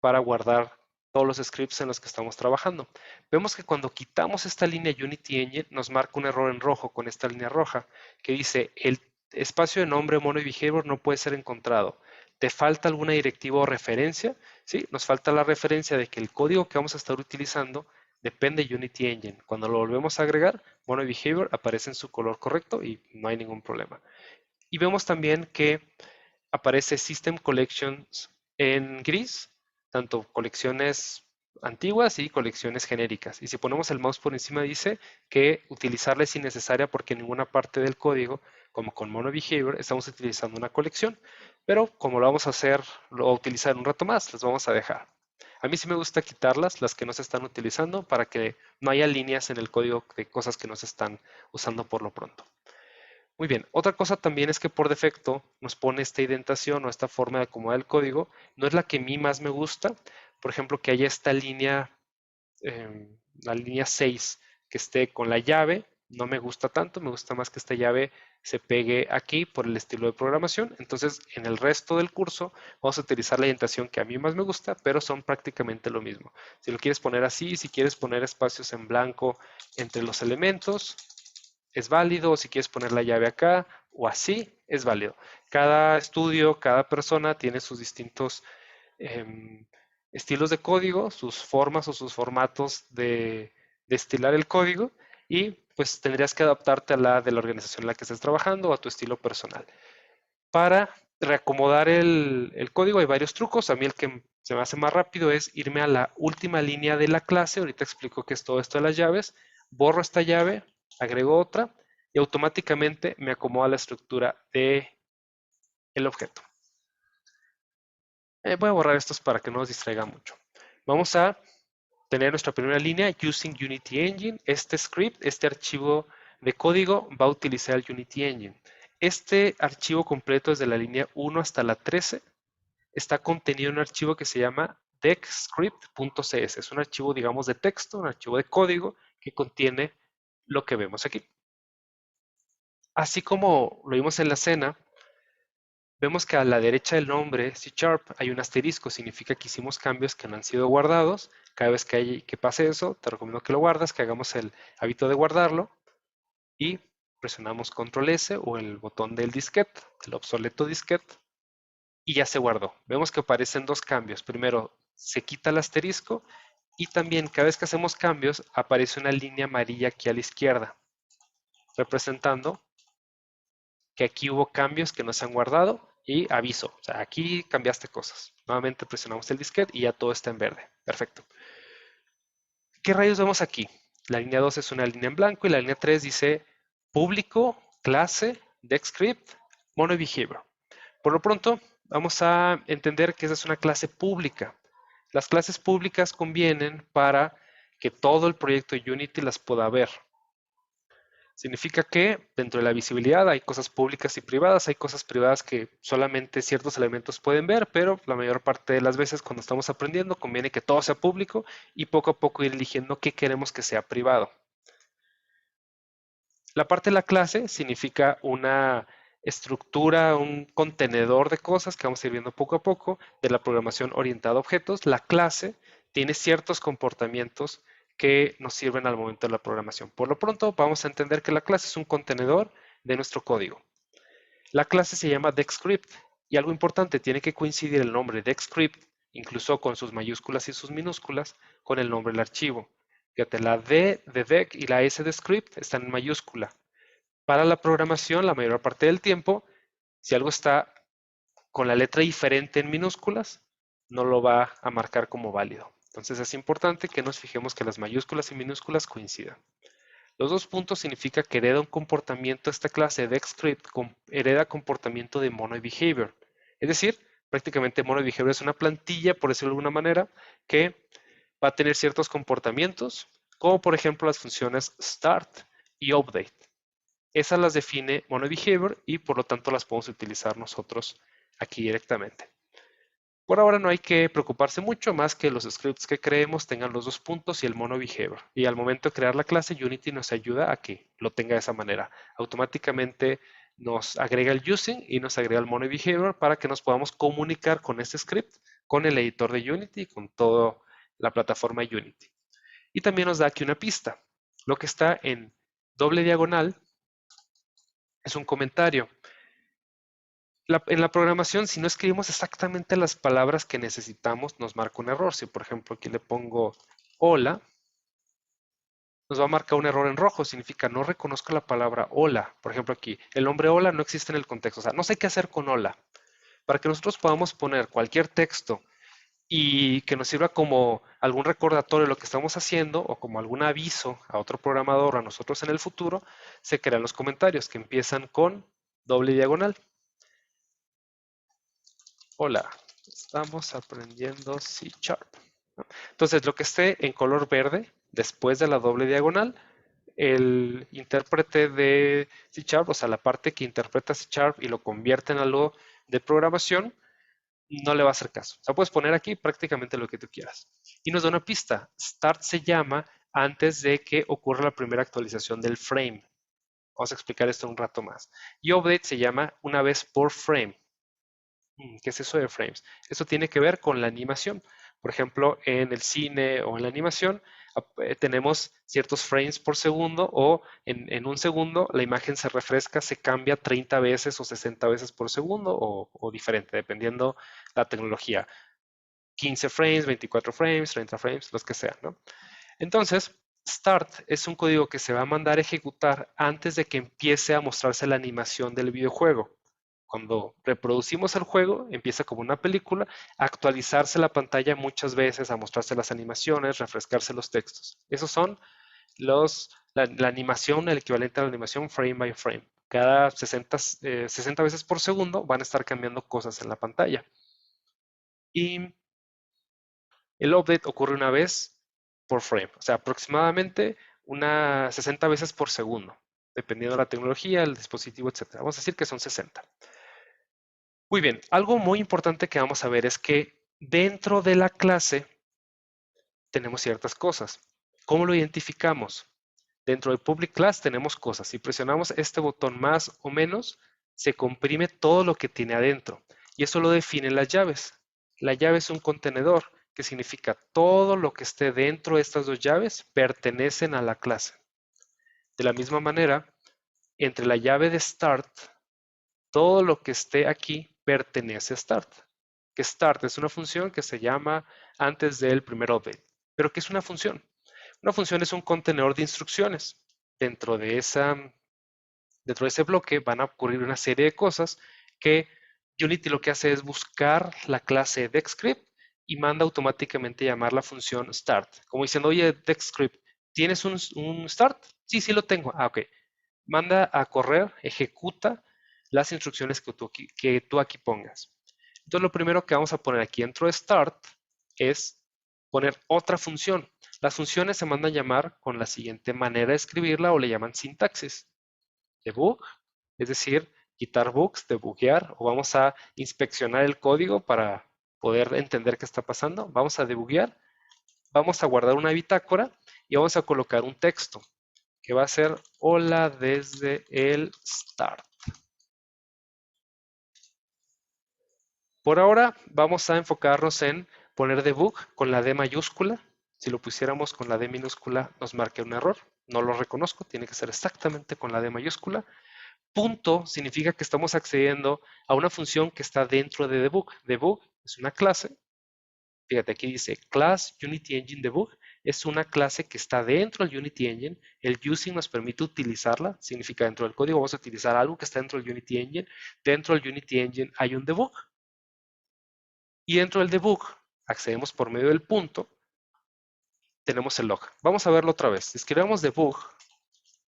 para guardar todos los scripts en los que estamos trabajando. Vemos que cuando quitamos esta línea Unity Engine, nos marca un error en rojo con esta línea roja que dice el espacio de nombre mono y behavior no puede ser encontrado. ¿Te falta alguna directiva o referencia? Sí, nos falta la referencia de que el código que vamos a estar utilizando depende de Unity Engine. Cuando lo volvemos a agregar, mono y behavior aparece en su color correcto y no hay ningún problema. Y vemos también que aparece System Collections en gris, tanto colecciones antiguas y colecciones genéricas. Y si ponemos el mouse por encima dice que utilizarla es innecesaria porque en ninguna parte del código, como con Mono Behavior, estamos utilizando una colección. Pero como lo vamos a hacer, lo vamos a utilizar un rato más, las vamos a dejar. A mí sí me gusta quitarlas, las que no se están utilizando, para que no haya líneas en el código de cosas que no se están usando por lo pronto. Muy bien, otra cosa también es que por defecto nos pone esta indentación o esta forma de acomodar el código. No es la que a mí más me gusta. Por ejemplo, que haya esta línea, la línea 6, que esté con la llave. No me gusta tanto, me gusta más que esta llave se pegue aquí por el estilo de programación. Entonces, en el resto del curso vamos a utilizar la orientación que a mí más me gusta, pero son prácticamente lo mismo. Si lo quieres poner así, si quieres poner espacios en blanco entre los elementos, es válido. Si quieres poner la llave acá o así, es válido. Cada estudio, cada persona tiene sus distintos estilos de código, sus formas o sus formatos de estilar el código, y pues tendrías que adaptarte a la de la organización en la que estés trabajando o a tu estilo personal. Para reacomodar el código hay varios trucos. A mí el que se me hace más rápido es irme a la última línea de la clase. Ahorita explico qué es todo esto de las llaves. Borro esta llave, agrego otra y automáticamente me acomoda la estructura del objeto. Voy a borrar estos para que no nos distraiga mucho. Vamos a tener nuestra primera línea, Using Unity Engine. Este script, este archivo de código va a utilizar el Unity Engine. Este archivo completo desde la línea 1 hasta la 13 está contenido en un archivo que se llama decscript.cs. Es un archivo, digamos, de texto, un archivo de código que contiene lo que vemos aquí. Así como lo vimos en la escena, vemos que a la derecha del nombre C# hay un asterisco, significa que hicimos cambios que no han sido guardados. Cada vez que pase eso, te recomiendo que lo guardas, que hagamos el hábito de guardarlo y presionamos Control S o el botón del disquete, el obsoleto disquete, y ya se guardó. Vemos que aparecen dos cambios. Primero, se quita el asterisco y también cada vez que hacemos cambios aparece una línea amarilla aquí a la izquierda, representando que aquí hubo cambios que no se han guardado y aviso. O sea, aquí cambiaste cosas. Nuevamente presionamos el disquete y ya todo está en verde. Perfecto. ¿Qué rayos vemos aquí? La línea 2 es una línea en blanco y la línea 3 dice público, clase, DexScript, MonoBehavior. Por lo pronto, vamos a entender que esa es una clase pública. Las clases públicas convienen para que todo el proyecto de Unity las pueda ver. Significa que dentro de la visibilidad hay cosas públicas y privadas. Hay cosas privadas que solamente ciertos elementos pueden ver, pero la mayor parte de las veces cuando estamos aprendiendo conviene que todo sea público y poco a poco ir eligiendo qué queremos que sea privado. La parte de la clase significa una estructura, un contenedor de cosas que vamos a ir viendo poco a poco de la programación orientada a objetos. La clase tiene ciertos comportamientos que nos sirven al momento de la programación. Por lo pronto, vamos a entender que la clase es un contenedor de nuestro código. La clase se llama DexScript y algo importante, tiene que coincidir el nombre DexScript, incluso con sus mayúsculas y sus minúsculas, con el nombre del archivo. Fíjate, la D de Dex y la S de Script están en mayúscula. Para la programación, la mayor parte del tiempo, si algo está con la letra diferente en minúsculas, no lo va a marcar como válido. Entonces es importante que nos fijemos que las mayúsculas y minúsculas coincidan. Los dos puntos significa que hereda un comportamiento, esta clase de DexScript hereda comportamiento de MonoBehavior. Es decir, prácticamente MonoBehavior es una plantilla, por decirlo de alguna manera, que va a tener ciertos comportamientos, como por ejemplo las funciones start y update. Esas las define MonoBehavior y por lo tanto las podemos utilizar nosotros aquí directamente. Por ahora no hay que preocuparse mucho más que los scripts que creemos tengan los dos puntos y el MonoBehavior. Y al momento de crear la clase, Unity nos ayuda a que lo tenga de esa manera. Automáticamente nos agrega el using y nos agrega el MonoBehavior para que nos podamos comunicar con este script, con el editor de Unity, con toda la plataforma Unity. Y también nos da aquí una pista. Lo que está en doble diagonal es un comentario. En la programación, si no escribimos exactamente las palabras que necesitamos, nos marca un error. Si, por ejemplo, aquí le pongo hola, nos va a marcar un error en rojo. Significa no reconozco la palabra hola. Por ejemplo, aquí, el nombre hola no existe en el contexto. O sea, no sé qué hacer con hola. Para que nosotros podamos poner cualquier texto y que nos sirva como algún recordatorio de lo que estamos haciendo o como algún aviso a otro programador o a nosotros en el futuro, se crean los comentarios que empiezan con doble diagonal. Hola, estamos aprendiendo C#. Entonces, lo que esté en color verde, después de la doble diagonal, el intérprete de C#, o sea, la parte que interpreta C# y lo convierte en algo de programación, no le va a hacer caso. O sea, puedes poner aquí prácticamente lo que tú quieras. Y nos da una pista. Start se llama antes de que ocurra la primera actualización del frame. Vamos a explicar esto un rato más. Y update se llama una vez por frame. ¿Qué es eso de frames? Esto tiene que ver con la animación. Por ejemplo, en el cine o en la animación tenemos ciertos frames por segundo o en un segundo la imagen se refresca, se cambia 30 veces o 60 veces por segundo o diferente, dependiendo la tecnología. 15 frames, 24 frames, 30 frames, los que sean, ¿no? Entonces, start es un código que se va a mandar a ejecutar antes de que empiece a mostrarse la animación del videojuego. Cuando reproducimos el juego, empieza como una película, a actualizarse la pantalla muchas veces, a mostrarse las animaciones, refrescarse los textos. Esos son la animación, el equivalente a la animación frame by frame. Cada 60 veces por segundo van a estar cambiando cosas en la pantalla. Y el update ocurre una vez por frame, o sea, aproximadamente unas 60 veces por segundo, dependiendo de la tecnología, el dispositivo, etc. Vamos a decir que son 60. Muy bien, algo muy importante que vamos a ver es que dentro de la clase tenemos ciertas cosas. ¿Cómo lo identificamos? Dentro del public class tenemos cosas. Si presionamos este botón más o menos, se comprime todo lo que tiene adentro. Y eso lo definen las llaves. La llave es un contenedor, que significa todo lo que esté dentro de estas dos llaves pertenecen a la clase. De la misma manera, entre la llave de start, todo lo que esté aquí pertenece a start. Que start es una función que se llama antes del primer update. ¿Pero qué es una función? Una función es un contenedor de instrucciones. Dentro de ese bloque van a ocurrir una serie de cosas que Unity lo que hace es buscar la clase DexScript y manda automáticamente llamar la función start. Como diciendo, oye, DexScript, ¿tienes un start? Sí, sí lo tengo. Ah, ok. Manda a correr, ejecuta las instrucciones que tú aquí pongas. Entonces, lo primero que vamos a poner aquí dentro de start es poner otra función. Las funciones se mandan a llamar con la siguiente manera de escribirla o le llaman sintaxis. Debug, es decir, quitar bugs, debuguear, o vamos a inspeccionar el código para poder entender qué está pasando. Vamos a debuguear, vamos a guardar una bitácora y vamos a colocar un texto que va a ser hola desde el start. Por ahora vamos a enfocarnos en poner debug con la D mayúscula. Si lo pusiéramos con la D minúscula nos marca un error. No lo reconozco, tiene que ser exactamente con la D mayúscula. Punto significa que estamos accediendo a una función que está dentro de debug. Debug es una clase. Fíjate, aquí dice class Unity Engine Debug. Es una clase que está dentro del Unity Engine. El using nos permite utilizarla. Significa dentro del código vamos a utilizar algo que está dentro del Unity Engine. Dentro del Unity Engine hay un debug. Y dentro del debug accedemos por medio del punto. Tenemos el log. Vamos a verlo otra vez. Si escribimos debug,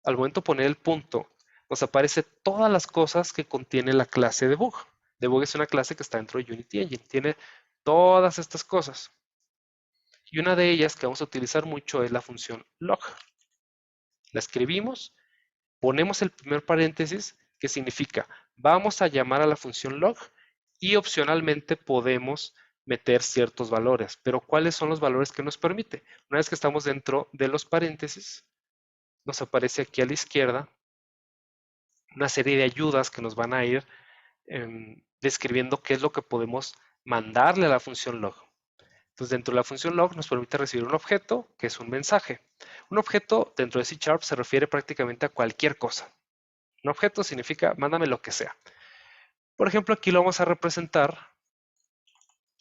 al momento de poner el punto, nos aparece todas las cosas que contiene la clase debug. Debug es una clase que está dentro de Unity Engine. Tiene todas estas cosas. Y una de ellas que vamos a utilizar mucho es la función log. La escribimos, ponemos el primer paréntesis que significa vamos a llamar a la función log y opcionalmente podemos meter ciertos valores. Pero ¿cuáles son los valores que nos permite? Una vez que estamos dentro de los paréntesis, nos aparece aquí a la izquierda una serie de ayudas que nos van a ir describiendo qué es lo que podemos mandarle a la función log. Entonces, dentro de la función log nos permite recibir un objeto que es un mensaje. Un objeto dentro de C# se refiere prácticamente a cualquier cosa. Un objeto significa mándame lo que sea. Por ejemplo, aquí lo vamos a representar,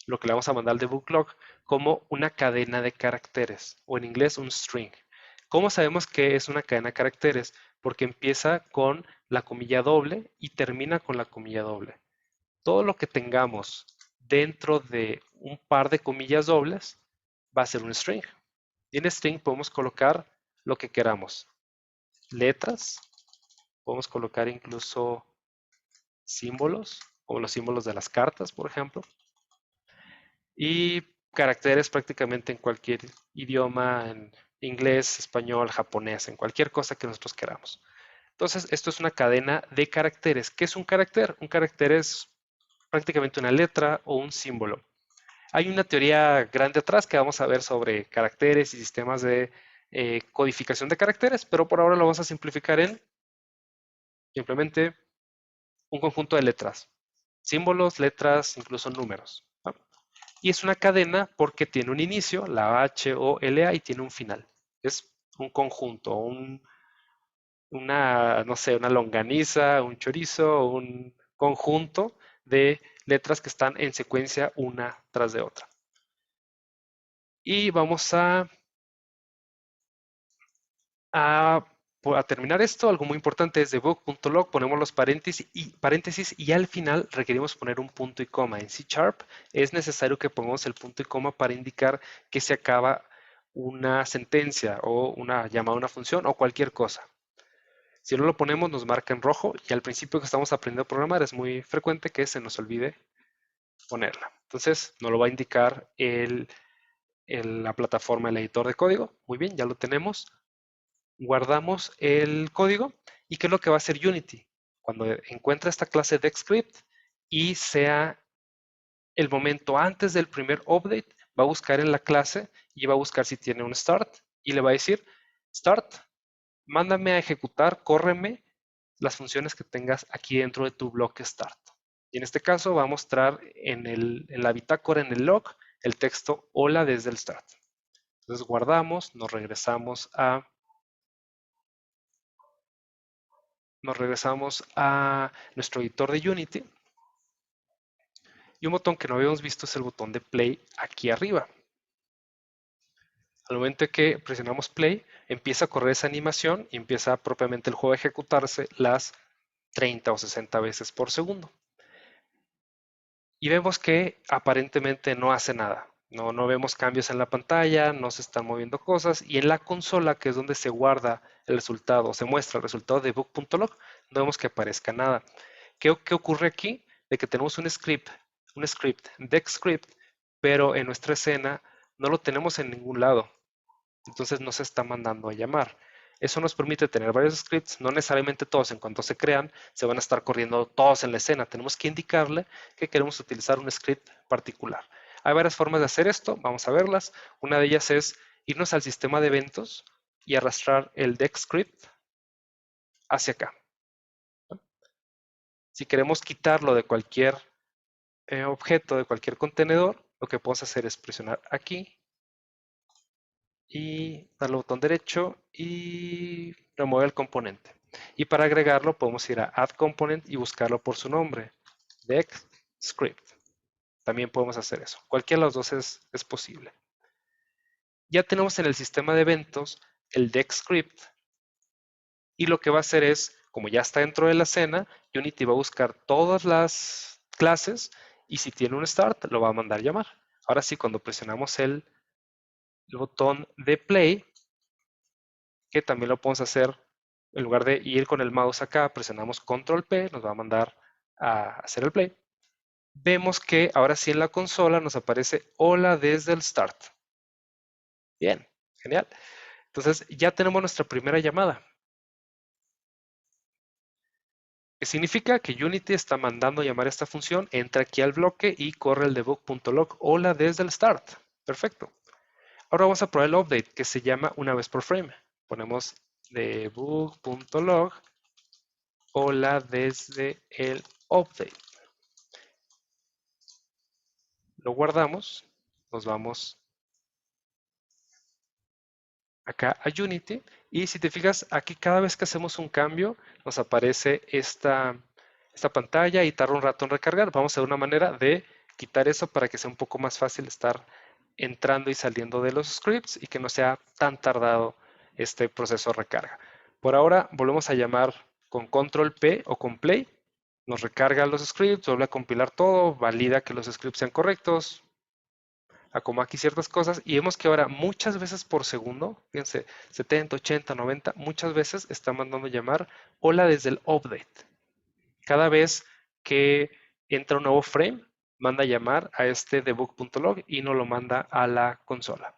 lo que le vamos a mandar al debug log, como una cadena de caracteres, o en inglés un string. ¿Cómo sabemos que es una cadena de caracteres? Porque empieza con la comilla doble y termina con la comilla doble. Todo lo que tengamos dentro de un par de comillas dobles va a ser un string. Y en string podemos colocar lo que queramos. Letras, podemos colocar incluso símbolos, como los símbolos de las cartas, por ejemplo. Y caracteres prácticamente en cualquier idioma, en inglés, español, japonés, en cualquier cosa que nosotros queramos. Entonces, esto es una cadena de caracteres. ¿Qué es un carácter? Un carácter es prácticamente una letra o un símbolo. Hay una teoría grande atrás que vamos a ver sobre caracteres y sistemas de codificación de caracteres, pero por ahora lo vamos a simplificar en simplemente un conjunto de letras, símbolos, letras, incluso números, ¿no? Y es una cadena porque tiene un inicio, la H o LA, y tiene un final. Es un conjunto, no sé, una longaniza, un chorizo, un conjunto de letras que están en secuencia una tras de otra. Y vamos a, a terminar esto. Algo muy importante es debug.log, ponemos los paréntesis y al final requerimos poner un punto y coma. En C# es necesario que pongamos el punto y coma para indicar que se acaba una sentencia o una llamada a una función o cualquier cosa. Si no lo ponemos nos marca en rojo y al principio que estamos aprendiendo a programar es muy frecuente que se nos olvide ponerla. Entonces nos lo va a indicar la plataforma, el editor de código. Muy bien, ya lo tenemos. Guardamos el código y ¿qué es lo que va a hacer Unity? Cuando encuentra esta clase de script y sea el momento antes del primer update, va a buscar en la clase y va a buscar si tiene un start y le va a decir start, mándame a ejecutar, córreme las funciones que tengas aquí dentro de tu bloque start. Y en este caso va a mostrar en la bitácora, en el log, el texto hola desde el start. Entonces guardamos, nos regresamos a nuestro editor de Unity y un botón que no habíamos visto es el botón de play aquí arriba. Al momento de que presionamos play, empieza a correr esa animación y empieza propiamente el juego a ejecutarse las 30 o 60 veces por segundo. Y vemos que aparentemente no hace nada. No vemos cambios en la pantalla, no se están moviendo cosas y en la consola, que es donde se guarda el resultado, se muestra el resultado de debug.log, no vemos que aparezca nada. ¿Qué ocurre aquí? De que tenemos un script DexScript, pero en nuestra escena no lo tenemos en ningún lado. Entonces no se está mandando a llamar. Eso nos permite tener varios scripts, no necesariamente todos en cuanto se crean, se van a estar corriendo todos en la escena. Tenemos que indicarle que queremos utilizar un script particular. Hay varias formas de hacer esto, vamos a verlas. Una de ellas es irnos al sistema de eventos y arrastrar el DexScript hacia acá. Si queremos quitarlo de cualquier objeto, de cualquier contenedor, lo que podemos hacer es presionar aquí y darle al botón derecho y remover el componente. Y para agregarlo podemos ir a Add Component y buscarlo por su nombre, DexScript. También podemos hacer eso. Cualquiera de los dos es posible. Ya tenemos en el sistema de eventos el DexScript y lo que va a hacer es, como ya está dentro de la escena, Unity va a buscar todas las clases y si tiene un start lo va a mandar llamar. Ahora sí, cuando presionamos el botón de play, que también lo podemos hacer, en lugar de ir con el mouse acá, presionamos Control P, nos va a mandar a hacer el play. Vemos que ahora sí en la consola nos aparece hola desde el start. Bien, genial. Entonces ya tenemos nuestra primera llamada. ¿Qué significa? Que Unity está mandando llamar a esta función, entra aquí al bloque y corre el debug.log hola desde el start. Perfecto. Ahora vamos a probar el update que se llama una vez por frame. Ponemos debug.log hola desde el update. Lo guardamos, nos vamos acá a Unity y si te fijas aquí cada vez que hacemos un cambio nos aparece esta pantalla y tarda un rato en recargar. Vamos a ver una manera de quitar eso para que sea un poco más fácil estar entrando y saliendo de los scripts y que no sea tan tardado este proceso de recarga. Por ahora volvemos a llamar con Control P o con Play, nos recarga los scripts, vuelve a compilar todo, valida que los scripts sean correctos, acomoda aquí ciertas cosas y vemos que ahora muchas veces por segundo, fíjense, 70, 80, 90, muchas veces está mandando llamar hola desde el update. Cada vez que entra un nuevo frame, manda llamar a este debug.log y nos lo manda a la consola.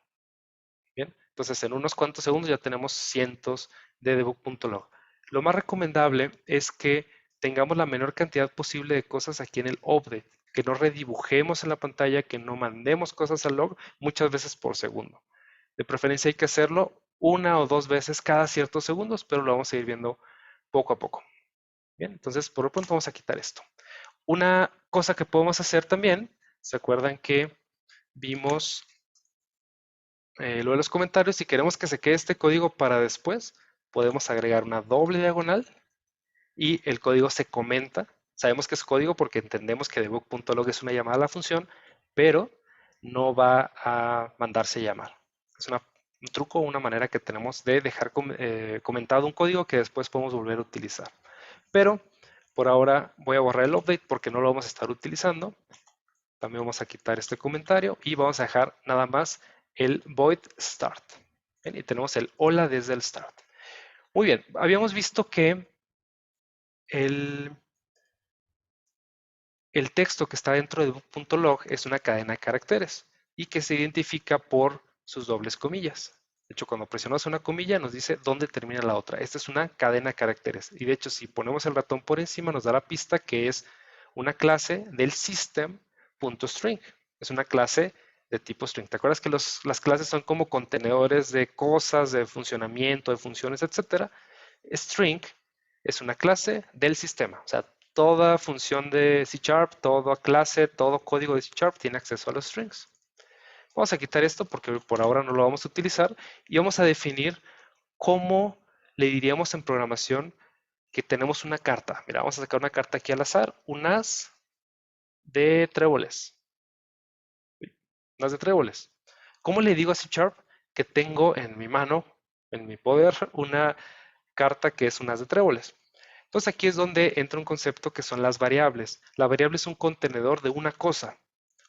Bien, entonces en unos cuantos segundos ya tenemos cientos de debug.log. Lo más recomendable es que tengamos la menor cantidad posible de cosas aquí en el update, que no redibujemos en la pantalla, que no mandemos cosas al log muchas veces por segundo. De preferencia hay que hacerlo una o dos veces cada ciertos segundos, pero lo vamos a ir viendo poco a poco. Bien, entonces por lo pronto vamos a quitar esto. Una cosa que podemos hacer también, ¿se acuerdan que vimos lo de los comentarios? Si queremos que se quede este código para después, podemos agregar una doble diagonal y el código se comenta. Sabemos que es código porque entendemos que debug.log es una llamada a la función, pero no va a mandarse llamar. Es un truco, una manera que tenemos de dejar comentado un código que después podemos volver a utilizar. Pero por ahora voy a borrar el update porque no lo vamos a estar utilizando. También vamos a quitar este comentario y vamos a dejar nada más el void start. Bien, y tenemos el hola desde el start. Muy bien, habíamos visto que el texto que está dentro de book.log es una cadena de caracteres y que se identifica por sus dobles comillas. De hecho, cuando presionamos una comilla nos dice dónde termina la otra. Esta es una cadena de caracteres. Y de hecho, si ponemos el ratón por encima, nos da la pista que es una clase del system.string. Es una clase de tipo string. ¿Te acuerdas que las clases son como contenedores de cosas, de funcionamiento, de funciones, etcétera? String es una clase del sistema. O sea, toda función de C#, toda clase, todo código de C# tiene acceso a los strings. Vamos a quitar esto porque por ahora no lo vamos a utilizar y vamos a definir cómo le diríamos en programación que tenemos una carta. Mira, vamos a sacar una carta aquí al azar, un as de tréboles. Un as de tréboles. ¿Cómo le digo a C# que tengo en mi mano, en mi poder, una carta que es un as de tréboles? Entonces aquí es donde entra un concepto que son las variables. La variable es un contenedor de una cosa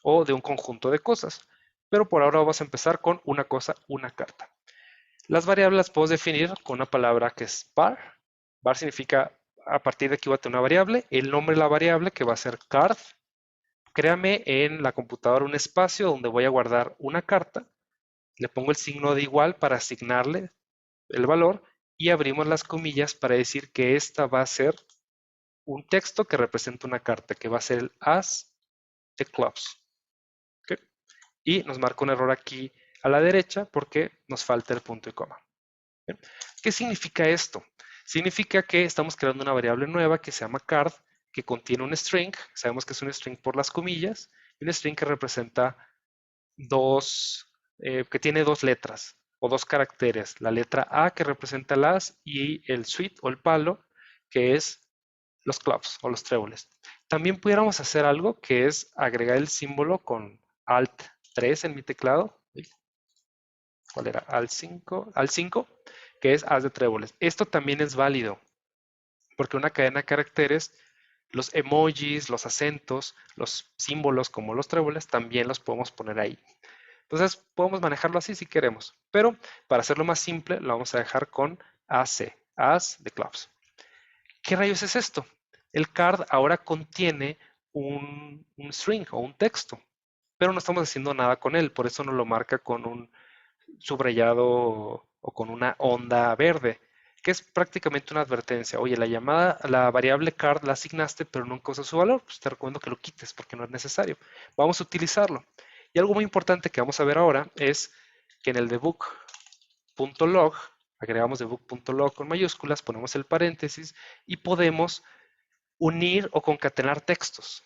o de un conjunto de cosas. Pero por ahora vamos a empezar con una cosa, una carta. Las variables las puedo definir con una palabra que es var. Var significa a partir de aquí voy a tener una variable. El nombre de la variable que va a ser card. Créame en la computadora un espacio donde voy a guardar una carta. Le pongo el signo de igual para asignarle el valor y abrimos las comillas para decir que esta va a ser un texto que representa una carta, que va a ser el as de clubs. ¿Okay? Y nos marca un error aquí a la derecha porque nos falta el punto y coma. ¿Bien? ¿Qué significa esto? Significa que estamos creando una variable nueva que se llama card, que contiene un string. Sabemos que es un string por las comillas, y un string que representa que tiene dos letras o dos caracteres. La letra A que representa el as y el sweet o el palo, que es los clubs o los tréboles. También pudiéramos hacer algo que es agregar el símbolo con Alt 3 en mi teclado. ¿Cuál era? Alt 5, que es as de tréboles. Esto también es válido, porque una cadena de caracteres, los emojis, los acentos, los símbolos como los tréboles, también los podemos poner ahí. Entonces podemos manejarlo así si queremos, pero para hacerlo más simple lo vamos a dejar con AC, as de clubs. ¿Qué rayos es esto? El card ahora contiene un string o un texto, pero no estamos haciendo nada con él, por eso nos lo marca con un subrayado o con una onda verde, que es prácticamente una advertencia. Oye, la variable card la asignaste, pero nunca usas su valor, pues te recomiendo que lo quites porque no es necesario. Vamos a utilizarlo. Y algo muy importante que vamos a ver ahora es que en el debug.log agregamos debug.log con mayúsculas, ponemos el paréntesis y podemos unir o concatenar textos.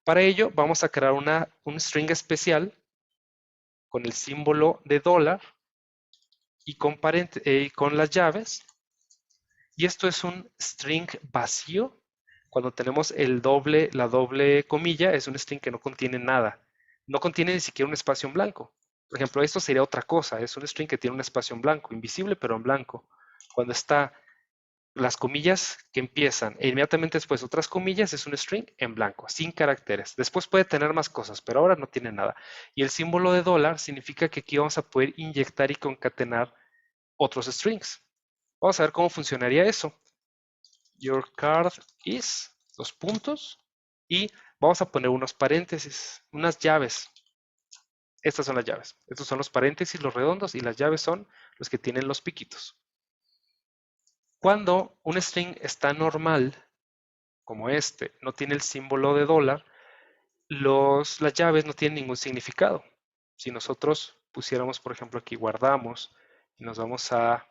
Para ello vamos a crear un string especial con el símbolo de dólar y con las llaves. Y esto es un string vacío. Cuando tenemos la doble comilla, es un string que no contiene nada. No contiene ni siquiera un espacio en blanco. Por ejemplo, esto sería otra cosa. Es un string que tiene un espacio en blanco, invisible pero en blanco. Cuando está las comillas que empiezan e inmediatamente después otras comillas, es un string en blanco, sin caracteres. Después puede tener más cosas, pero ahora no tiene nada. Y el símbolo de dólar significa que aquí vamos a poder inyectar y concatenar otros strings. Vamos a ver cómo funcionaría eso. Your card is, dos puntos, y vamos a poner unos paréntesis, unas llaves. Estas son las llaves. Estos son los paréntesis, los redondos, y las llaves son los que tienen los piquitos. Cuando un string está normal, como este, no tiene el símbolo de dólar, las llaves no tienen ningún significado. Si nosotros pusiéramos, por ejemplo, aquí guardamos Nos vamos a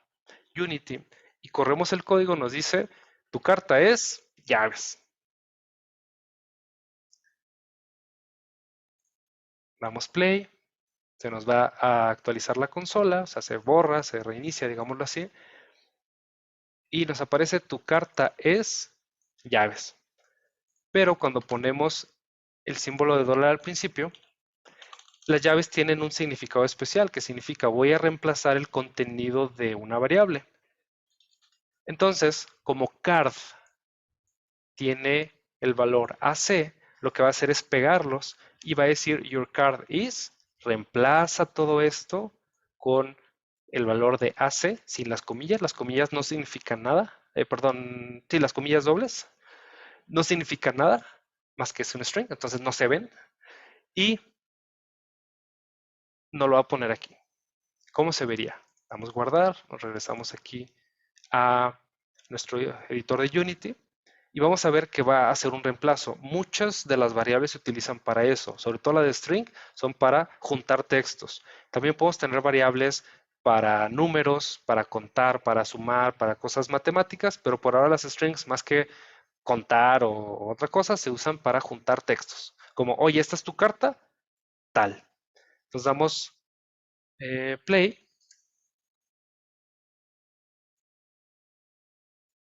Unity y corremos el código, nos dice, tu carta es llaves. Damos play, se nos va a actualizar la consola, o sea, se borra, se reinicia, digámoslo así, y nos aparece tu carta es llaves. Pero cuando ponemos el símbolo de dólar al principio, las llaves tienen un significado especial, que significa voy a reemplazar el contenido de una variable. Entonces, como card tiene el valor AC, lo que va a hacer es pegarlos y va a decir your card is, reemplaza todo esto con el valor de AC sin las comillas no significan nada, perdón, sí, las comillas dobles no significan nada más que es un string, entonces no se ven y no lo va a poner aquí. ¿Cómo se vería? Vamos a guardar, nos regresamos aquí a nuestro editor de Unity y vamos a ver que va a hacer un reemplazo. Muchas de las variables se utilizan para eso, sobre todo la de string, son para juntar textos. También podemos tener variables para números, para contar, para sumar, para cosas matemáticas, pero por ahora las strings, más que contar o otra cosa, se usan para juntar textos. Como, oye, esta es tu carta, tal. Entonces damos play.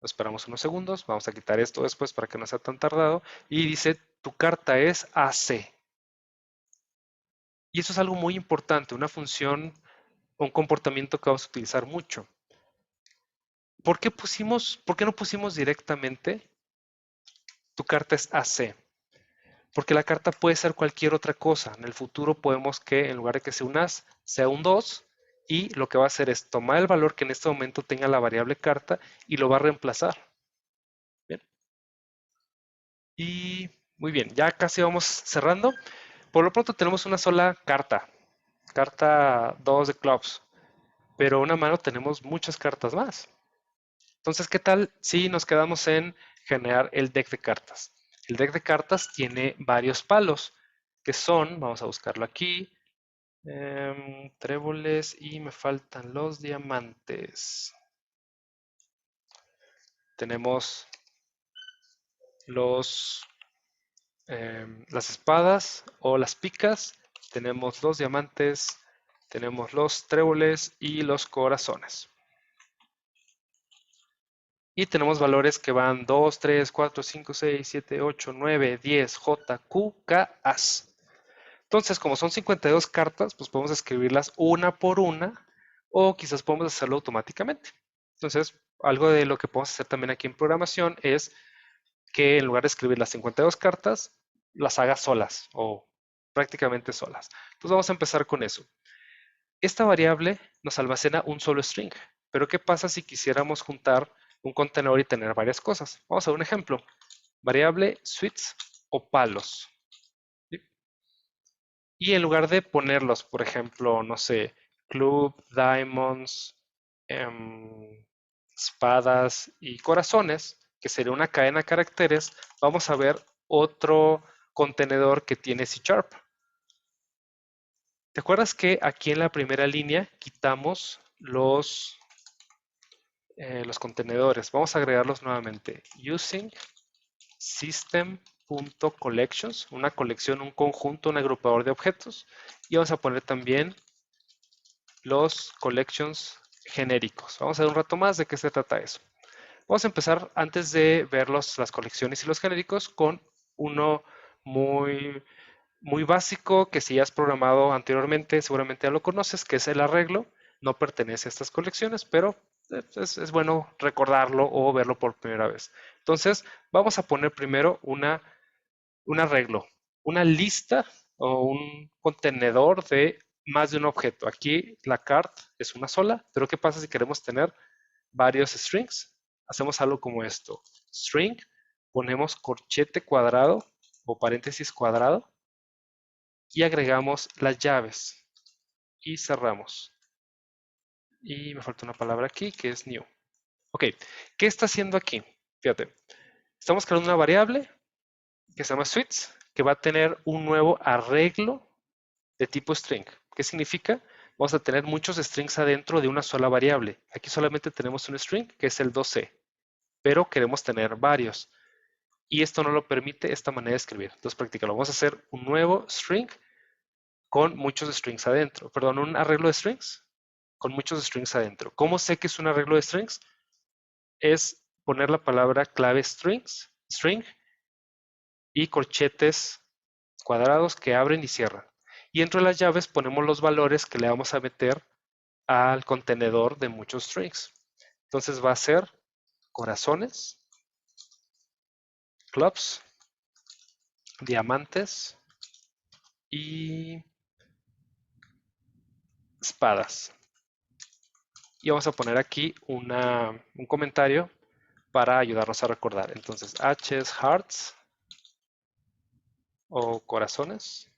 Esperamos unos segundos, vamos a quitar esto después para que no sea tan tardado. Y dice, tu carta es AC. Y eso es algo muy importante, una función, un comportamiento que vamos a utilizar mucho. ¿Por qué no pusimos directamente tu carta es AC? Porque la carta puede ser cualquier otra cosa. En el futuro podemos que en lugar de que sea un as, sea un 2 y lo que va a hacer es tomar el valor que en este momento tenga la variable carta y lo va a reemplazar. Bien. Y muy bien, ya casi vamos cerrando. Por lo pronto tenemos una sola carta, carta 2 de clubs, pero una mano tenemos muchas cartas más. Entonces, ¿qué tal si nos quedamos en generar el deck de cartas? El deck de cartas tiene varios palos, que son, vamos a buscarlo aquí, tréboles y me faltan los diamantes. Tenemos las espadas o las picas, tenemos los diamantes, tenemos los tréboles y los corazones. Y tenemos valores que van 2, 3, 4, 5, 6, 7, 8, 9, 10, J, Q, K, As. Entonces, como son 52 cartas, pues podemos escribirlas una por una o quizás podemos hacerlo automáticamente. Entonces, algo de lo que podemos hacer también aquí en programación es que en lugar de escribir las 52 cartas, las haga solas o prácticamente solas. Entonces vamos a empezar con eso. Esta variable nos almacena un solo string, pero ¿qué pasa si quisiéramos juntar un contenedor y tener varias cosas? Vamos a ver un ejemplo. Variable sweets o palos. ¿Sí? Y en lugar de ponerlos, por ejemplo, no sé, club, diamonds, espadas y corazones, que sería una cadena de caracteres, vamos a ver otro contenedor que tiene C#. ¿Te acuerdas que aquí en la primera línea quitamos los contenedores? Vamos a agregarlos nuevamente. Using system.collections, una colección, un conjunto, un agrupador de objetos. Y vamos a poner también los collections genéricos. Vamos a ver un rato más de qué se trata eso. Vamos a empezar, antes de ver las colecciones y los genéricos, con uno muy básico que si has programado anteriormente seguramente ya lo conoces, que es el arreglo. No pertenece a estas colecciones, pero es bueno recordarlo o verlo por primera vez. Entonces, vamos a poner primero un arreglo, una lista o un contenedor de más de un objeto. Aquí la card es una sola, pero ¿qué pasa si queremos tener varios strings? Hacemos algo como esto. String, ponemos corchete cuadrado o paréntesis cuadrado y agregamos las llaves y cerramos. Y me falta una palabra aquí que es new. Ok, ¿qué está haciendo aquí? Fíjate, estamos creando una variable que se llama sweets, que va a tener un nuevo arreglo de tipo string. ¿Qué significa? vamos a tener muchos strings adentro de una sola variable. Aquí solamente tenemos un string, que es el 2c, pero queremos tener varios. Y esto no lo permite esta manera de escribir. Entonces, practícalo. Vamos a hacer un nuevo string con muchos strings adentro. Perdón, un arreglo de strings con muchos strings adentro. ¿Cómo sé que es un arreglo de strings? Es poner la palabra clave string y corchetes cuadrados que abren y cierran. Y dentro de las llaves ponemos los valores que le vamos a meter al contenedor de muchos strings. Entonces va a ser corazones, clubs, diamantes y espadas. Y vamos a poner aquí un comentario para ayudarnos a recordar. Entonces, H es hearts o corazones.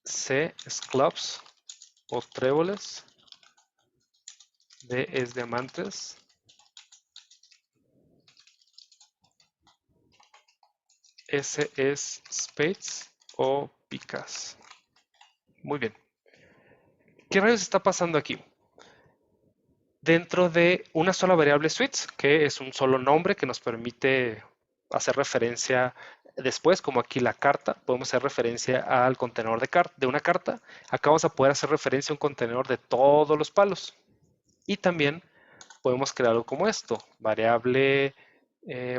C es clubs o tréboles. D es diamantes. S es spades o picas. Muy bien. ¿Qué rayos está pasando aquí? Dentro de una sola variable switch, que es un solo nombre que nos permite hacer referencia después, como aquí la carta, podemos hacer referencia al contenedor de una carta. Acá vamos a poder hacer referencia a un contenedor de todos los palos. Y también podemos crear algo como esto, variable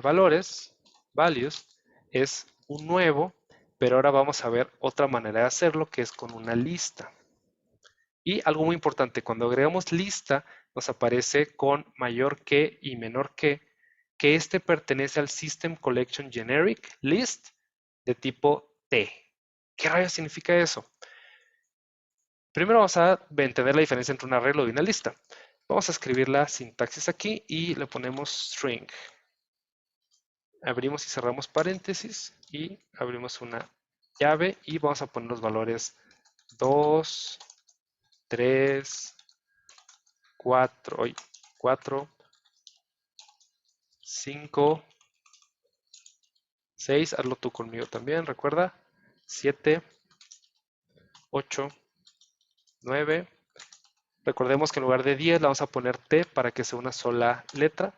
valores, values, es un nuevo, pero ahora vamos a ver otra manera de hacerlo, que es con una lista. Y algo muy importante, cuando agregamos lista, nos aparece con mayor que y menor que este pertenece al System Collection Generic List de tipo T. ¿Qué rayos significa eso? Primero vamos a entender la diferencia entre un arreglo y una lista. Vamos a escribir la sintaxis aquí y le ponemos string. Abrimos y cerramos paréntesis y abrimos una llave y vamos a poner los valores 2, 3, 4, 5, 6, hazlo tú conmigo también, recuerda, 7, 8, 9, recordemos que en lugar de 10 le vamos a poner T para que sea una sola letra,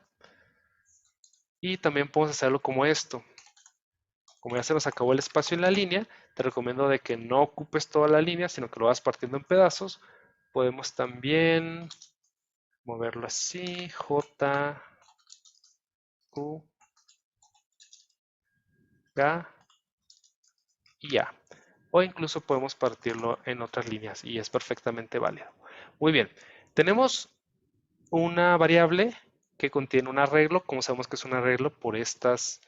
y también podemos hacerlo como esto. Como ya se nos acabó el espacio en la línea, te recomiendo de que no ocupes toda la línea, sino que lo vas partiendo en pedazos. Podemos también moverlo así, J, U, K y A. O incluso podemos partirlo en otras líneas y es perfectamente válido. Muy bien, tenemos una variable que contiene un arreglo. Como sabemos que es un arreglo por estos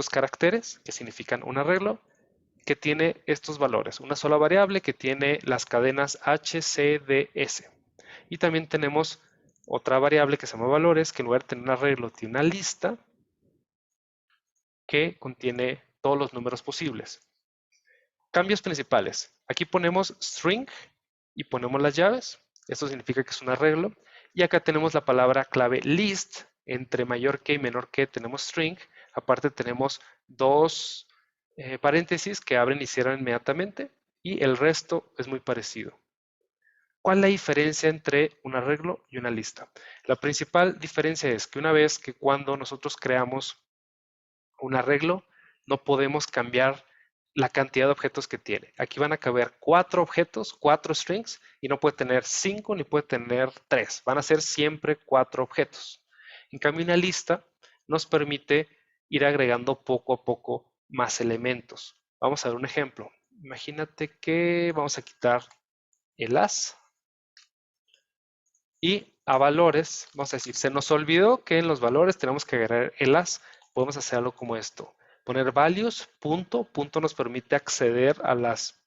caracteres que significan un arreglo, que tiene estos valores, una sola variable que tiene las cadenas H, C, D, S. Y también tenemos otra variable que se llama valores, que en lugar de tener un arreglo tiene una lista que contiene todos los números posibles. Cambios principales. Aquí ponemos string y ponemos las llaves. Esto significa que es un arreglo. Y acá tenemos la palabra clave list. Entre mayor que y menor que tenemos string. Aparte tenemos dos paréntesis que abren y cierran inmediatamente. Y el resto es muy parecido. ¿Cuál es la diferencia entre un arreglo y una lista? La principal diferencia es que una vez que cuando nosotros creamos un arreglo, no podemos cambiar la cantidad de objetos que tiene. Aquí van a caber 4 objetos, 4 strings, y no puede tener 5 ni puede tener 3. Van a ser siempre 4 objetos. En cambio, una lista nos permite ir agregando poco a poco más elementos. Vamos a ver un ejemplo. Imagínate que vamos a quitar el as y a valores, vamos a decir, se nos olvidó que en los valores tenemos que agregar el as. Podemos hacerlo como esto. Poner values, punto nos permite acceder a las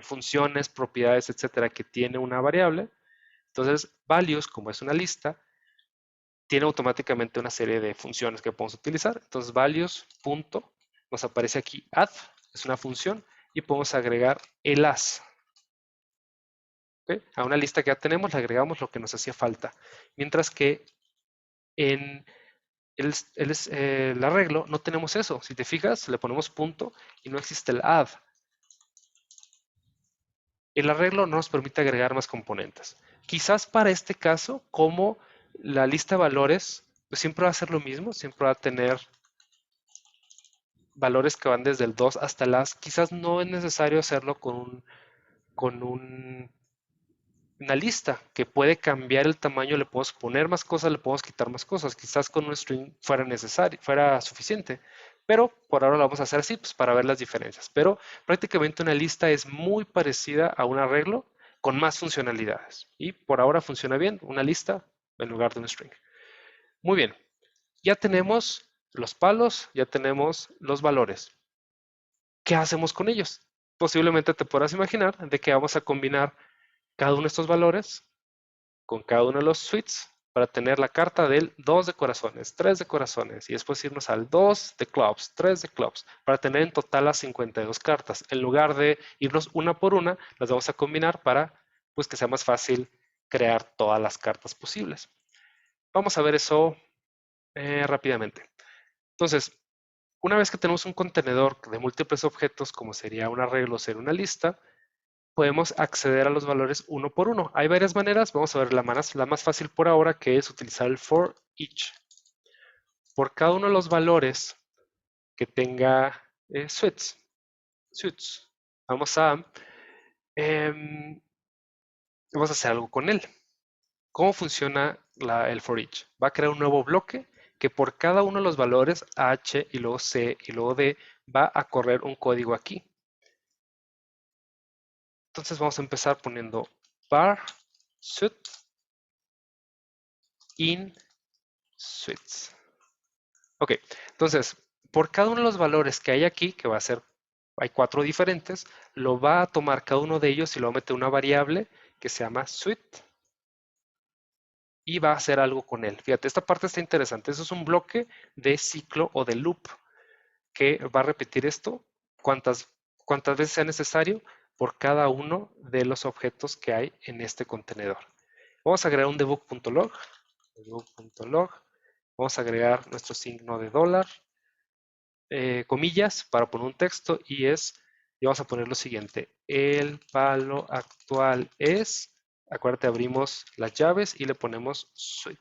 funciones, propiedades, etcétera, que tiene una variable. Entonces, values, como es una lista, tiene automáticamente una serie de funciones que podemos utilizar. Entonces, values, punto, nos aparece aquí add, es una función, y podemos agregar el as. ¿Okay? A una lista que ya tenemos le agregamos lo que nos hacía falta. Mientras que en el arreglo no tenemos eso. Si te fijas, le ponemos punto y no existe el add. el arreglo no nos permite agregar más componentes. Quizás para este caso, como la lista de valores, pues siempre va a ser lo mismo, siempre va a tener valores que van desde el 2 hasta el as. Quizás no es necesario hacerlo con una lista que puede cambiar el tamaño, le podemos poner más cosas, le podemos quitar más cosas. Quizás con un string fuera necesario, fuera suficiente. Pero por ahora lo vamos a hacer así, pues para ver las diferencias. Pero prácticamente una lista es muy parecida a un arreglo con más funcionalidades. Y por ahora funciona bien, una lista en lugar de un string. Muy bien, ya tenemos los palos, ya tenemos los valores. ¿Qué hacemos con ellos? Posiblemente te podrás imaginar de que vamos a combinar cada uno de estos valores con cada uno de los suites para tener la carta del 2 de corazones, 3 de corazones y después irnos al 2 de clubs, 3 de clubs para tener en total las 52 cartas. En lugar de irnos una por una, las vamos a combinar para pues, que sea más fácil crear todas las cartas posibles. Vamos a ver eso rápidamente. Entonces, una vez que tenemos un contenedor de múltiples objetos, como sería un arreglo o ser una lista, podemos acceder a los valores uno por uno. Hay varias maneras, vamos a ver la más fácil por ahora, que es utilizar el for each. Por cada uno de los valores que tenga suites, vamos em, vamos a hacer algo con él. ¿Cómo funciona el for each? Va a crear un nuevo bloque que por cada uno de los valores H y luego C y luego D va a correr un código aquí. Entonces vamos a empezar poniendo var suit in suites. Ok, entonces por cada uno de los valores que hay aquí, que va a ser, hay 4 diferentes, lo va a tomar cada uno de ellos y lo va a meter una variable que se llama suite y va a hacer algo con él. Fíjate, esta parte está interesante. Eso es un bloque de ciclo o de loop que va a repetir esto cuantas veces sea necesario por cada uno de los objetos que hay en este contenedor. Vamos a agregar un debug.log. Vamos a agregar nuestro signo de dólar, comillas, para poner un texto y vamos a poner lo siguiente. El palo actual es, acuérdate, abrimos las llaves y le ponemos suite.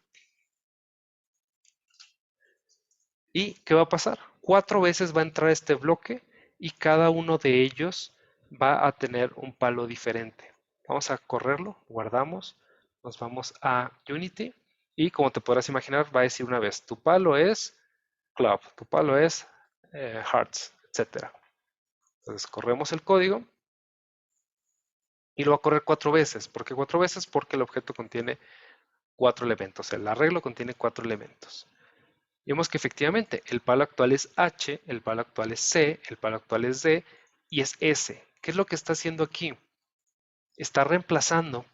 ¿Y qué va a pasar? 4 veces va a entrar este bloque y cada uno de ellos va a tener un palo diferente. Vamos a correrlo, guardamos, nos vamos a Unity y como te podrás imaginar va a decir una vez, tu palo es club, tu palo es hearts, etc. Entonces corremos el código y lo va a correr 4 veces. ¿Por qué 4 veces? Porque el objeto contiene 4 elementos, el arreglo contiene 4 elementos. Vemos que efectivamente el palo actual es H, el palo actual es C, el palo actual es D y es S. ¿Qué es lo que está haciendo aquí? Está reemplazando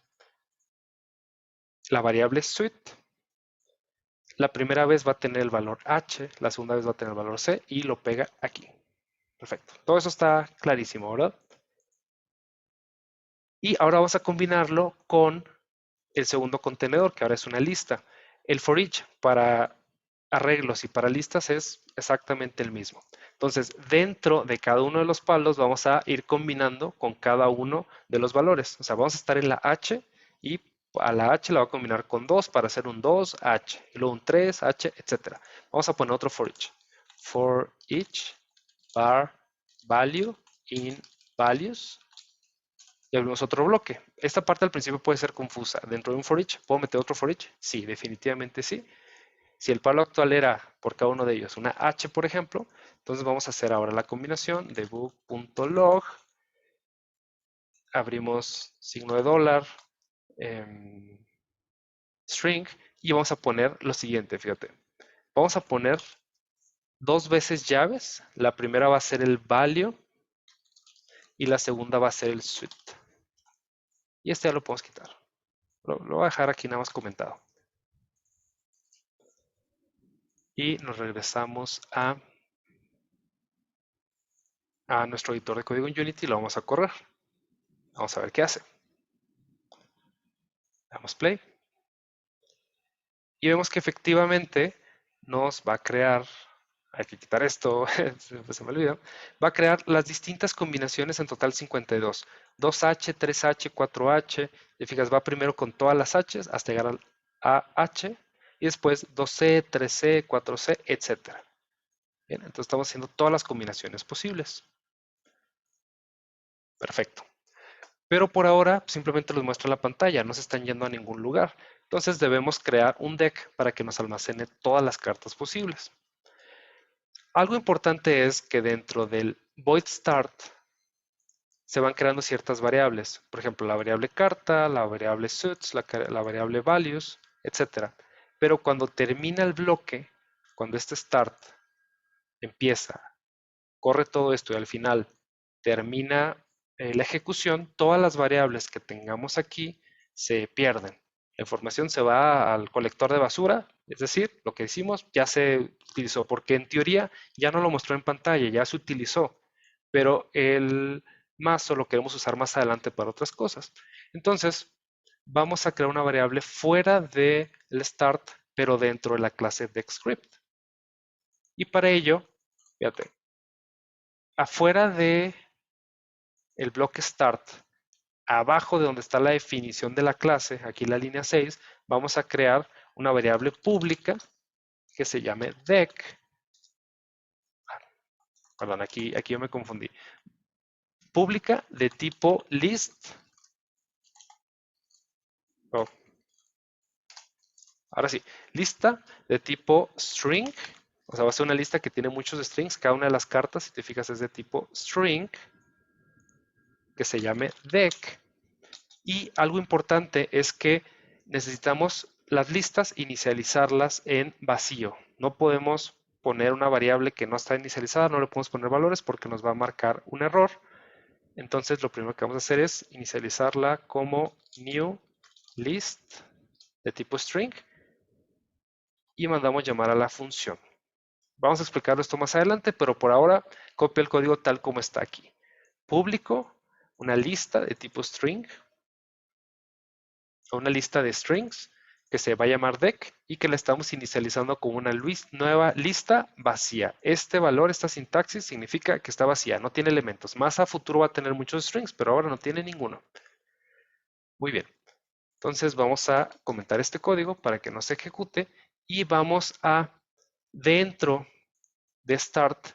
la variable suite. La primera vez va a tener el valor H, la segunda vez va a tener el valor C y lo pega aquí. Perfecto. Todo eso está clarísimo, ¿verdad? Y ahora vamos a combinarlo con el segundo contenedor, que ahora es una lista. El for each para arreglos y para listas es exactamente el mismo. Entonces, dentro de cada uno de los palos vamos a ir combinando con cada uno de los valores. O sea, vamos a estar en la H y a la H la va a combinar con 2 para hacer un 2H, y luego un 3H, etc. Vamos a poner otro for each. For each var value in values y abrimos otro bloque. Esta parte al principio puede ser confusa. Dentro de un for each, ¿puedo meter otro for each? Sí, definitivamente sí. Si el palo actual era por cada uno de ellos una H, por ejemplo, entonces vamos a hacer ahora la combinación de book.log, abrimos signo de dólar, string, y vamos a poner lo siguiente, fíjate. Vamos a poner 2 veces llaves. La primera va a ser el value y la segunda va a ser el suite. Y este ya lo podemos quitar. Lo voy a dejar aquí nada más comentado. Y nos regresamos a nuestro editor de código en Unity y lo vamos a correr. Vamos a ver qué hace. Damos play. Y vemos que efectivamente nos va a crear hay que quitar esto, se me olvidó, va a crear las distintas combinaciones, en total 52. 2H, 3H, 4H, y fijas, va primero con todas las H's hasta llegar al AH, y después 2C, 3C, 4C, etcétera. Bien, entonces estamos haciendo todas las combinaciones posibles. Perfecto. Pero por ahora simplemente los muestra en la pantalla, no se están yendo a ningún lugar. Entonces debemos crear un deck para que nos almacene todas las cartas posibles. Algo importante es que dentro del void start se van creando ciertas variables. Por ejemplo, la variable carta, la variable suits, la variable values, etc. Pero cuando termina el bloque, cuando este start empieza, corre todo esto y al final termina la ejecución, todas las variables que tengamos aquí se pierden. La información se va al colector de basura, es decir, lo que hicimos ya se utilizó, porque en teoría ya no lo mostró en pantalla, ya se utilizó, pero el mazo lo queremos usar más adelante para otras cosas. Entonces, vamos a crear una variable fuera del start, pero dentro de la clase DexScript. Y para ello, fíjate, afuera de el bloque start, abajo de donde está la definición de la clase, aquí la línea 6, vamos a crear una variable pública que se llame deck. Perdón, aquí yo me confundí. Pública de tipo list. Oh, ahora sí, lista de tipo string. O sea, va a ser una lista que tiene muchos strings. Cada una de las cartas, si te fijas, es de tipo string, que se llame deck. Y algo importante es que necesitamos las listas inicializarlas en vacío. No podemos poner una variable que no está inicializada, no le podemos poner valores porque nos va a marcar un error. Entonces lo primero que vamos a hacer es inicializarla como new list de tipo string y mandamos llamar a la función. Vamos a explicar esto más adelante, pero por ahora copia el código tal como está aquí. Público, una lista de tipo string, o una lista de strings que se va a llamar deck y que la estamos inicializando como una nueva lista vacía. Este valor, esta sintaxis significa que está vacía, no tiene elementos. Más a futuro va a tener muchos strings, pero ahora no tiene ninguno. Muy bien. Entonces vamos a comentar este código para que no se ejecute y vamos a, dentro de start,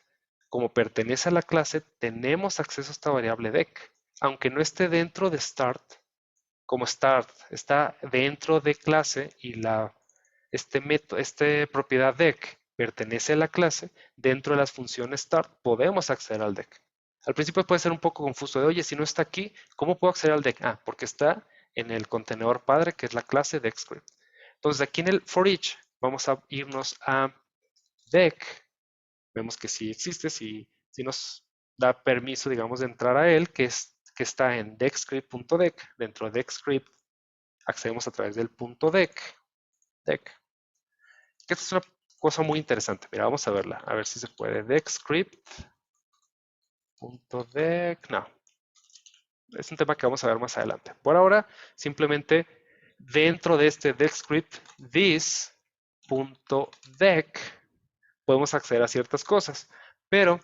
como pertenece a la clase, tenemos acceso a esta variable deck. Aunque no esté dentro de start, como start está dentro de clase y esta propiedad deck pertenece a la clase, dentro de las funciones start podemos acceder al deck. Al principio puede ser un poco confuso de, oye, si no está aquí, ¿cómo puedo acceder al deck? Ah, porque está en el contenedor padre, que es la clase DeckScript. Entonces, aquí en el for each vamos a irnos a deck. Vemos que sí existe, si nos da permiso, digamos, de entrar a él, que está en deckscript.deck. Dentro de deckscript accedemos a través del punto deck. Esta es una cosa muy interesante. Mira, vamos a verla. A ver si se puede. Deckscript.deck. No. Es un tema que vamos a ver más adelante. Por ahora, simplemente dentro de este deckscript, this.deck, podemos acceder a ciertas cosas. Pero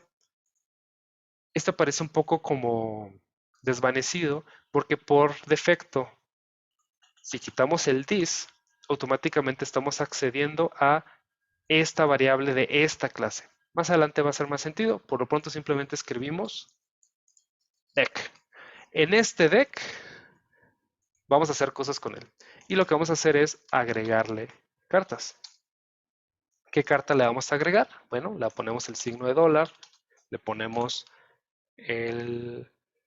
esto parece un poco como desvanecido porque por defecto, si quitamos el this, automáticamente estamos accediendo a esta variable de esta clase. Más adelante va a hacer más sentido. Por lo pronto simplemente escribimos deck. En este deck vamos a hacer cosas con él. Y lo que vamos a hacer es agregarle cartas. ¿Qué carta le vamos a agregar? Bueno, le ponemos el signo de dólar, le ponemos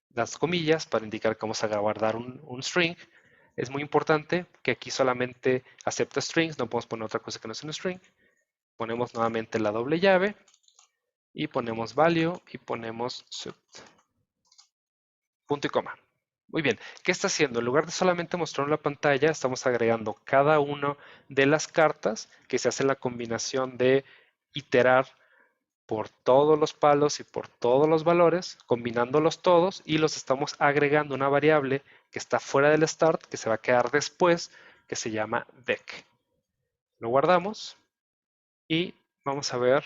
las comillas para indicar que vamos a guardar un string. Es muy importante que aquí solamente acepta strings, no podemos poner otra cosa que no sea un string. Ponemos nuevamente la doble llave y ponemos value y ponemos suit. Punto y coma. Muy bien, ¿qué está haciendo? En lugar de solamente mostrar en la pantalla, estamos agregando cada una de las cartas que se hace la combinación de iterar por todos los palos y por todos los valores, combinándolos todos y los estamos agregando a una variable que está fuera del start, que se va a quedar después, que se llama deck. Lo guardamos y vamos a ver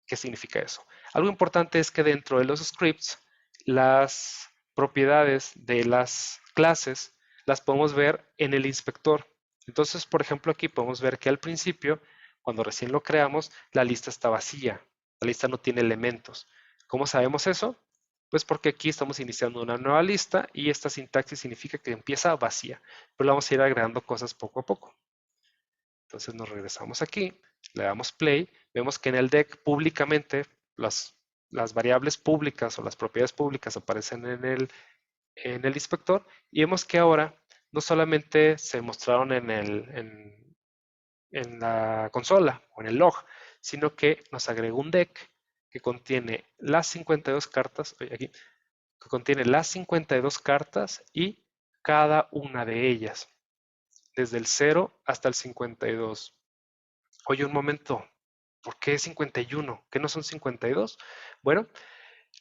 ¿Qué significa eso? Algo importante es que dentro de los scripts, las propiedades de las clases las podemos ver en el inspector. Entonces, por ejemplo, aquí podemos ver que al principio, cuando recién lo creamos, la lista está vacía. La lista no tiene elementos. ¿Cómo sabemos eso? Pues porque aquí estamos iniciando una nueva lista y esta sintaxis significa que empieza vacía, pero le vamos a ir agregando cosas poco a poco. Entonces nos regresamos aquí, le damos play, vemos que en el deck públicamente las variables públicas o las propiedades públicas aparecen en el inspector y vemos que ahora no solamente se mostraron en la consola o en el log, sino que nos agregó un deck que contiene las 52 cartas, aquí, que contiene las 52 cartas y cada una de ellas, desde el 0 hasta el 52. Oye, un momento, ¿por qué 51? ¿Qué no son 52? Bueno,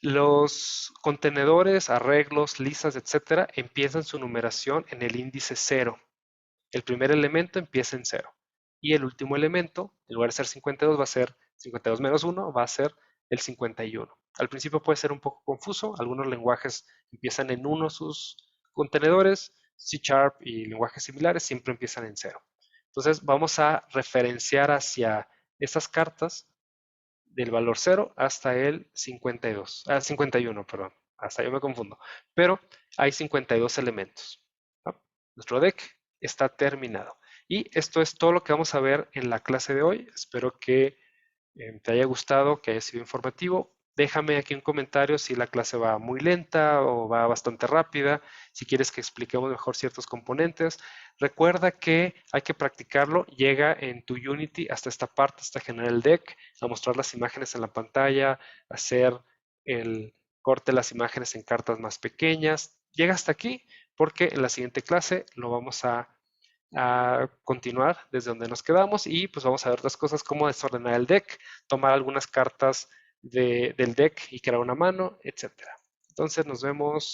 los contenedores, arreglos, listas, etcétera, empiezan su numeración en el índice 0. El primer elemento empieza en 0. Y el último elemento, en lugar de ser 52, va a ser 52 menos 1, va a ser el 51. Al principio puede ser un poco confuso. Algunos lenguajes empiezan en 1 sus contenedores. C# y lenguajes similares siempre empiezan en 0. Entonces vamos a referenciar hacia esas cartas del valor 0 hasta el 52, 51, perdón, hasta yo me confundo, pero hay 52 elementos, ¿no? Nuestro deck está terminado. Y esto es todo lo que vamos a ver en la clase de hoy. Espero que te haya gustado, que haya sido informativo. Déjame aquí un comentario si la clase va muy lenta o va bastante rápida, si quieres que expliquemos mejor ciertos componentes. Recuerda que hay que practicarlo. Llega en tu Unity hasta esta parte, hasta generar el deck, a mostrar las imágenes en la pantalla, hacer el corte de las imágenes en cartas más pequeñas. Llega hasta aquí porque en la siguiente clase lo vamos a continuar desde donde nos quedamos y pues vamos a ver otras cosas como desordenar el deck, tomar algunas cartas del deck y crear una mano, etcétera. Entonces nos vemos.